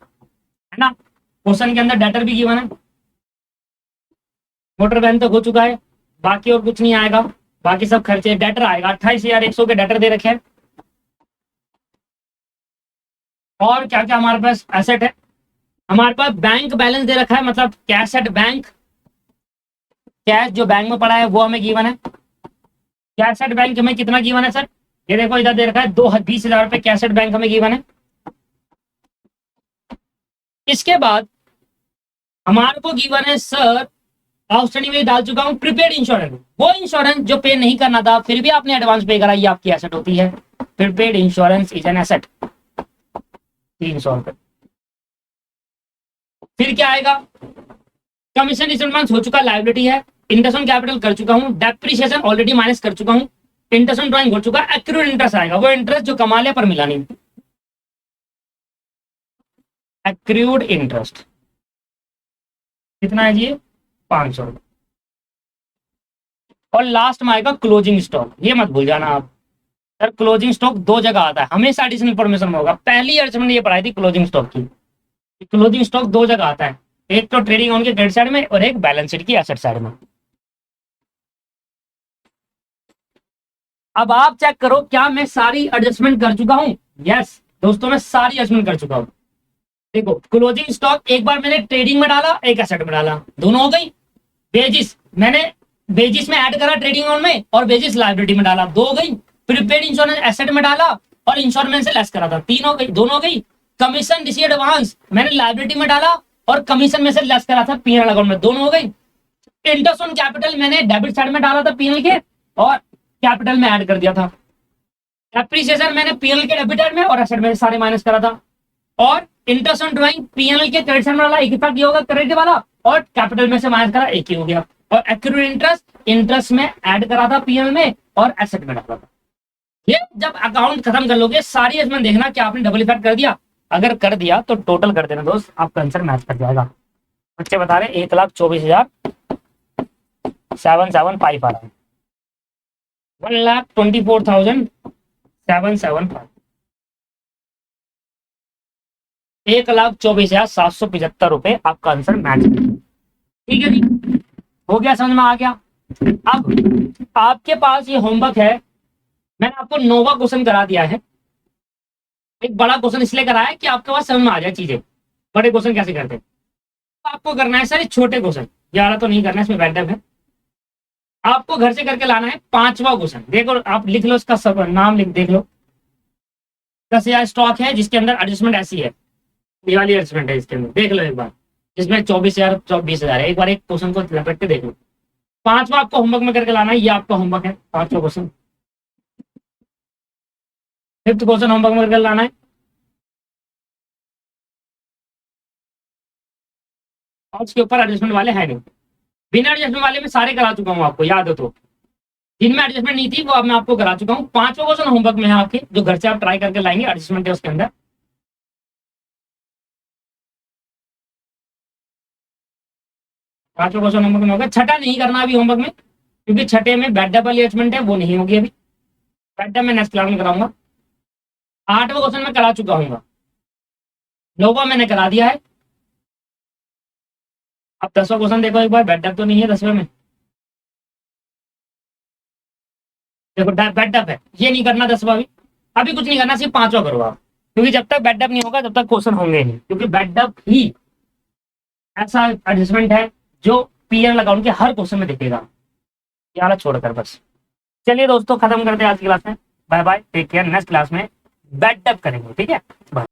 है ना, क्वेश्चन के अंदर डेटर भी गिवन है, मोटर वैन तो हो चुका है, बाकी और कुछ नहीं आएगा, बाकी सब खर्चे। डेटर आएगा 28,100 के डेटर दे रखे हैं। और क्या क्या हमारे पास एसेट है, हमारे पास बैंक बैलेंस दे रखा है, मतलब कैश एट बैंक, कैश जो बैंक में पड़ा है वो हमें गिवन है। कैश एट बैंक हमें कितना गिवन है सर, ये देखो इधर दे रखा है 20,000 रुपए कैश एट बैंक हमें गिवन है। इसके बाद हमारे को गिवन है सर, आउटस्टैंडिंग में डाल चुका हूं प्रीपेड इंश्योरेंस, वो इंश्योरेंस जो पे नहीं करना था फिर भी आपने एडवांस पे करा, ये आपकी एसेट होती है। Prepaid insurance is an asset, 300 रुपए। फिर क्या आएगा, कमीशन इंस्टॉलमेंट हो चुका, लायबिलिटी है, इंटरेस्ट ऑन कैपिटल कर चुका हूं, डेप्रिसिएशन ऑलरेडी माइनस कर चुका हूं, इंटरेस्ट ऑन ड्राइंग हो चुका, एक्रूड इंटरेस्ट आएगा, वो इंटरेस्ट जो कमा लिया पर मिला नहीं, एक्रूड इंटरेस्ट कितना है जी, 500 रुपए। और लास्ट में आएगा क्लोजिंग स्टॉक, ये मत भूल जाना आप सर, क्लोजिंग स्टॉक दो जगह आता है, हमेशा एडिशनल इन्फॉर्मेशन में होगा। पहली एडिशन में ये पढ़ाई थी क्लोजिंग स्टॉक की, क्लोजिंग स्टॉक दो जगह आता है, एक तो ट्रेडिंग ऑन के क्रेडिट साइड में और एक बैलेंस शीट की एसेट साइड में। अब आप चेक करो क्या मैं सारी एडजस्टमेंट कर चुका हूं, यस दोस्तों मैं सारी एडजस्टमेंट कर चुका हूं। देखो क्लोजिंग स्टॉक एक बार मैंने ट्रेडिंग में डाला, एक एसेट में डाला, दोनों हो गई। बेजिस मैंने बेजिस में ऐड करा ट्रेडिंग ऑन में, और बेजिस लायबिलिटी में डाला, दो हो गई। प्रीपेड इंश्योरेंस एसेट में डाला और इंश्योरेंस से लेस करा था, तीन हो गई, दोनों हो गई। कमीशन रिसीव एडवांस मैंने लायबिलिटी में डाला और कमीशन में से लेस करा था पीएनएल अकाउंट में, दोनों हो गई। इंटरेस्ट ऑन कैपिटल मैंने डेबिट साइड में डाला था पीएनएल के, और कैपिटल में ऐड कर दिया था। एप्रिसिएशन मैंने पीएनएल के डेबिट साइड में और एसेट में सारे माइनस करा था। और इंटरेस्ट ऑन ड्राइंग पीएनएल के क्रेडिट साइड में डाला, एक इफेक्ट ये होगा क्रेडिट वाला, और कैपिटल में से माइनस करा, एक ही हो गया। और एक्रूड इंटरेस्ट में ऐड करा था पीएनएल में और एसेट में डाला था। ये जब अकाउंट खत्म कर लोगे सारी इसमें देखना कि आपने डबल इफेक्ट कर दिया, अगर कर दिया तो टोटल कर देना दोस्त, आपका आंसर मैच कर जाएगा। बच्चे बता रहे 1,24,775 आ रहा है, 1,24,775, 1,24,775 रुपए आपका आंसर मैच। ठीक है जी, हो गया, समझ में आ गया। अब आपके पास ये होमवर्क है, मैंने आपको नोवा क्वेश्चन करा दिया है। एक बड़ा क्वेश्चन इसलिए कराया है कि आपके पास समझ में आ जाए चीजें, बड़े क्वेश्चन कैसे करते हैं। आपको करना है सारे छोटे क्वेश्चन, 11 तो नहीं करना है, इसमें रैंडम है। आपको घर से करके लाना है 5वां क्वेश्चन। देखो आप लिख लो, इसका सब नाम लिख देख लो। 10,000 स्टॉक है जिसके अंदर एडजस्टमेंट ऐसी है, ये वाली एडजस्टमेंट है इसके अंदर, देख लो एक बार, जिसमें 24,000 20,000 है। एक बार एक क्वेश्चन को लपेट के देख लो। 5वां आपको होमवर्क में करके लाना है, ये आपका होमवर्क है 5वां क्वेश्चन। 5th क्वेश्चन होमवर्क में करके लाना है। और उसके ऊपर एडजस्टमेंट वाले है नहीं, बिना एडजस्टमेंट वाले में सारे करा चुका हूँ आपको, याद हो तो। जिनमें एडजस्टमेंट नहीं थी वो अब मैं आपको करा चुका हूँ। 5वां क्वेश्चन होमवर्क में है आपके, जो घर से आप ट्राई करके लाएंगे, एडजस्टमेंट है उसके अंदर। पांचवा क्वेश्चन होमवर्क में होगा। छठा नहीं करना अभी होमवर्क में, क्योंकि छठे में बैड डबल एडजस्टमेंट है, वो नहीं होगी अभी, बैड मैं नेक्स्ट क्लास में कराऊंगा। 8वां क्वेश्चन में करा चुका हूँ। लोगों मैंने करा दिया है। अब 10वां क्वेश्चन देखो एक बार, बेड तो नहीं है 10वें में, देखो बेडअप है, ये नहीं करना 10वां भी, अभी कुछ नहीं करना, सिर्फ 5वां करो आप, क्योंकि जब तक बेडअप नहीं होगा तब तक क्वेश्चन होंगे नहीं, क्योंकि बेडअप ही ऐसा एडजस्टमेंट है जो पीएल अकाउंट के हर क्वेश्चन में दिखेगा, ये वाला छोड़कर बस। चलिए दोस्तों, खत्म करते हैं आज की क्लास में, bye bye, take care, next class में बेडअप करेंगे, ठीक है, बाय।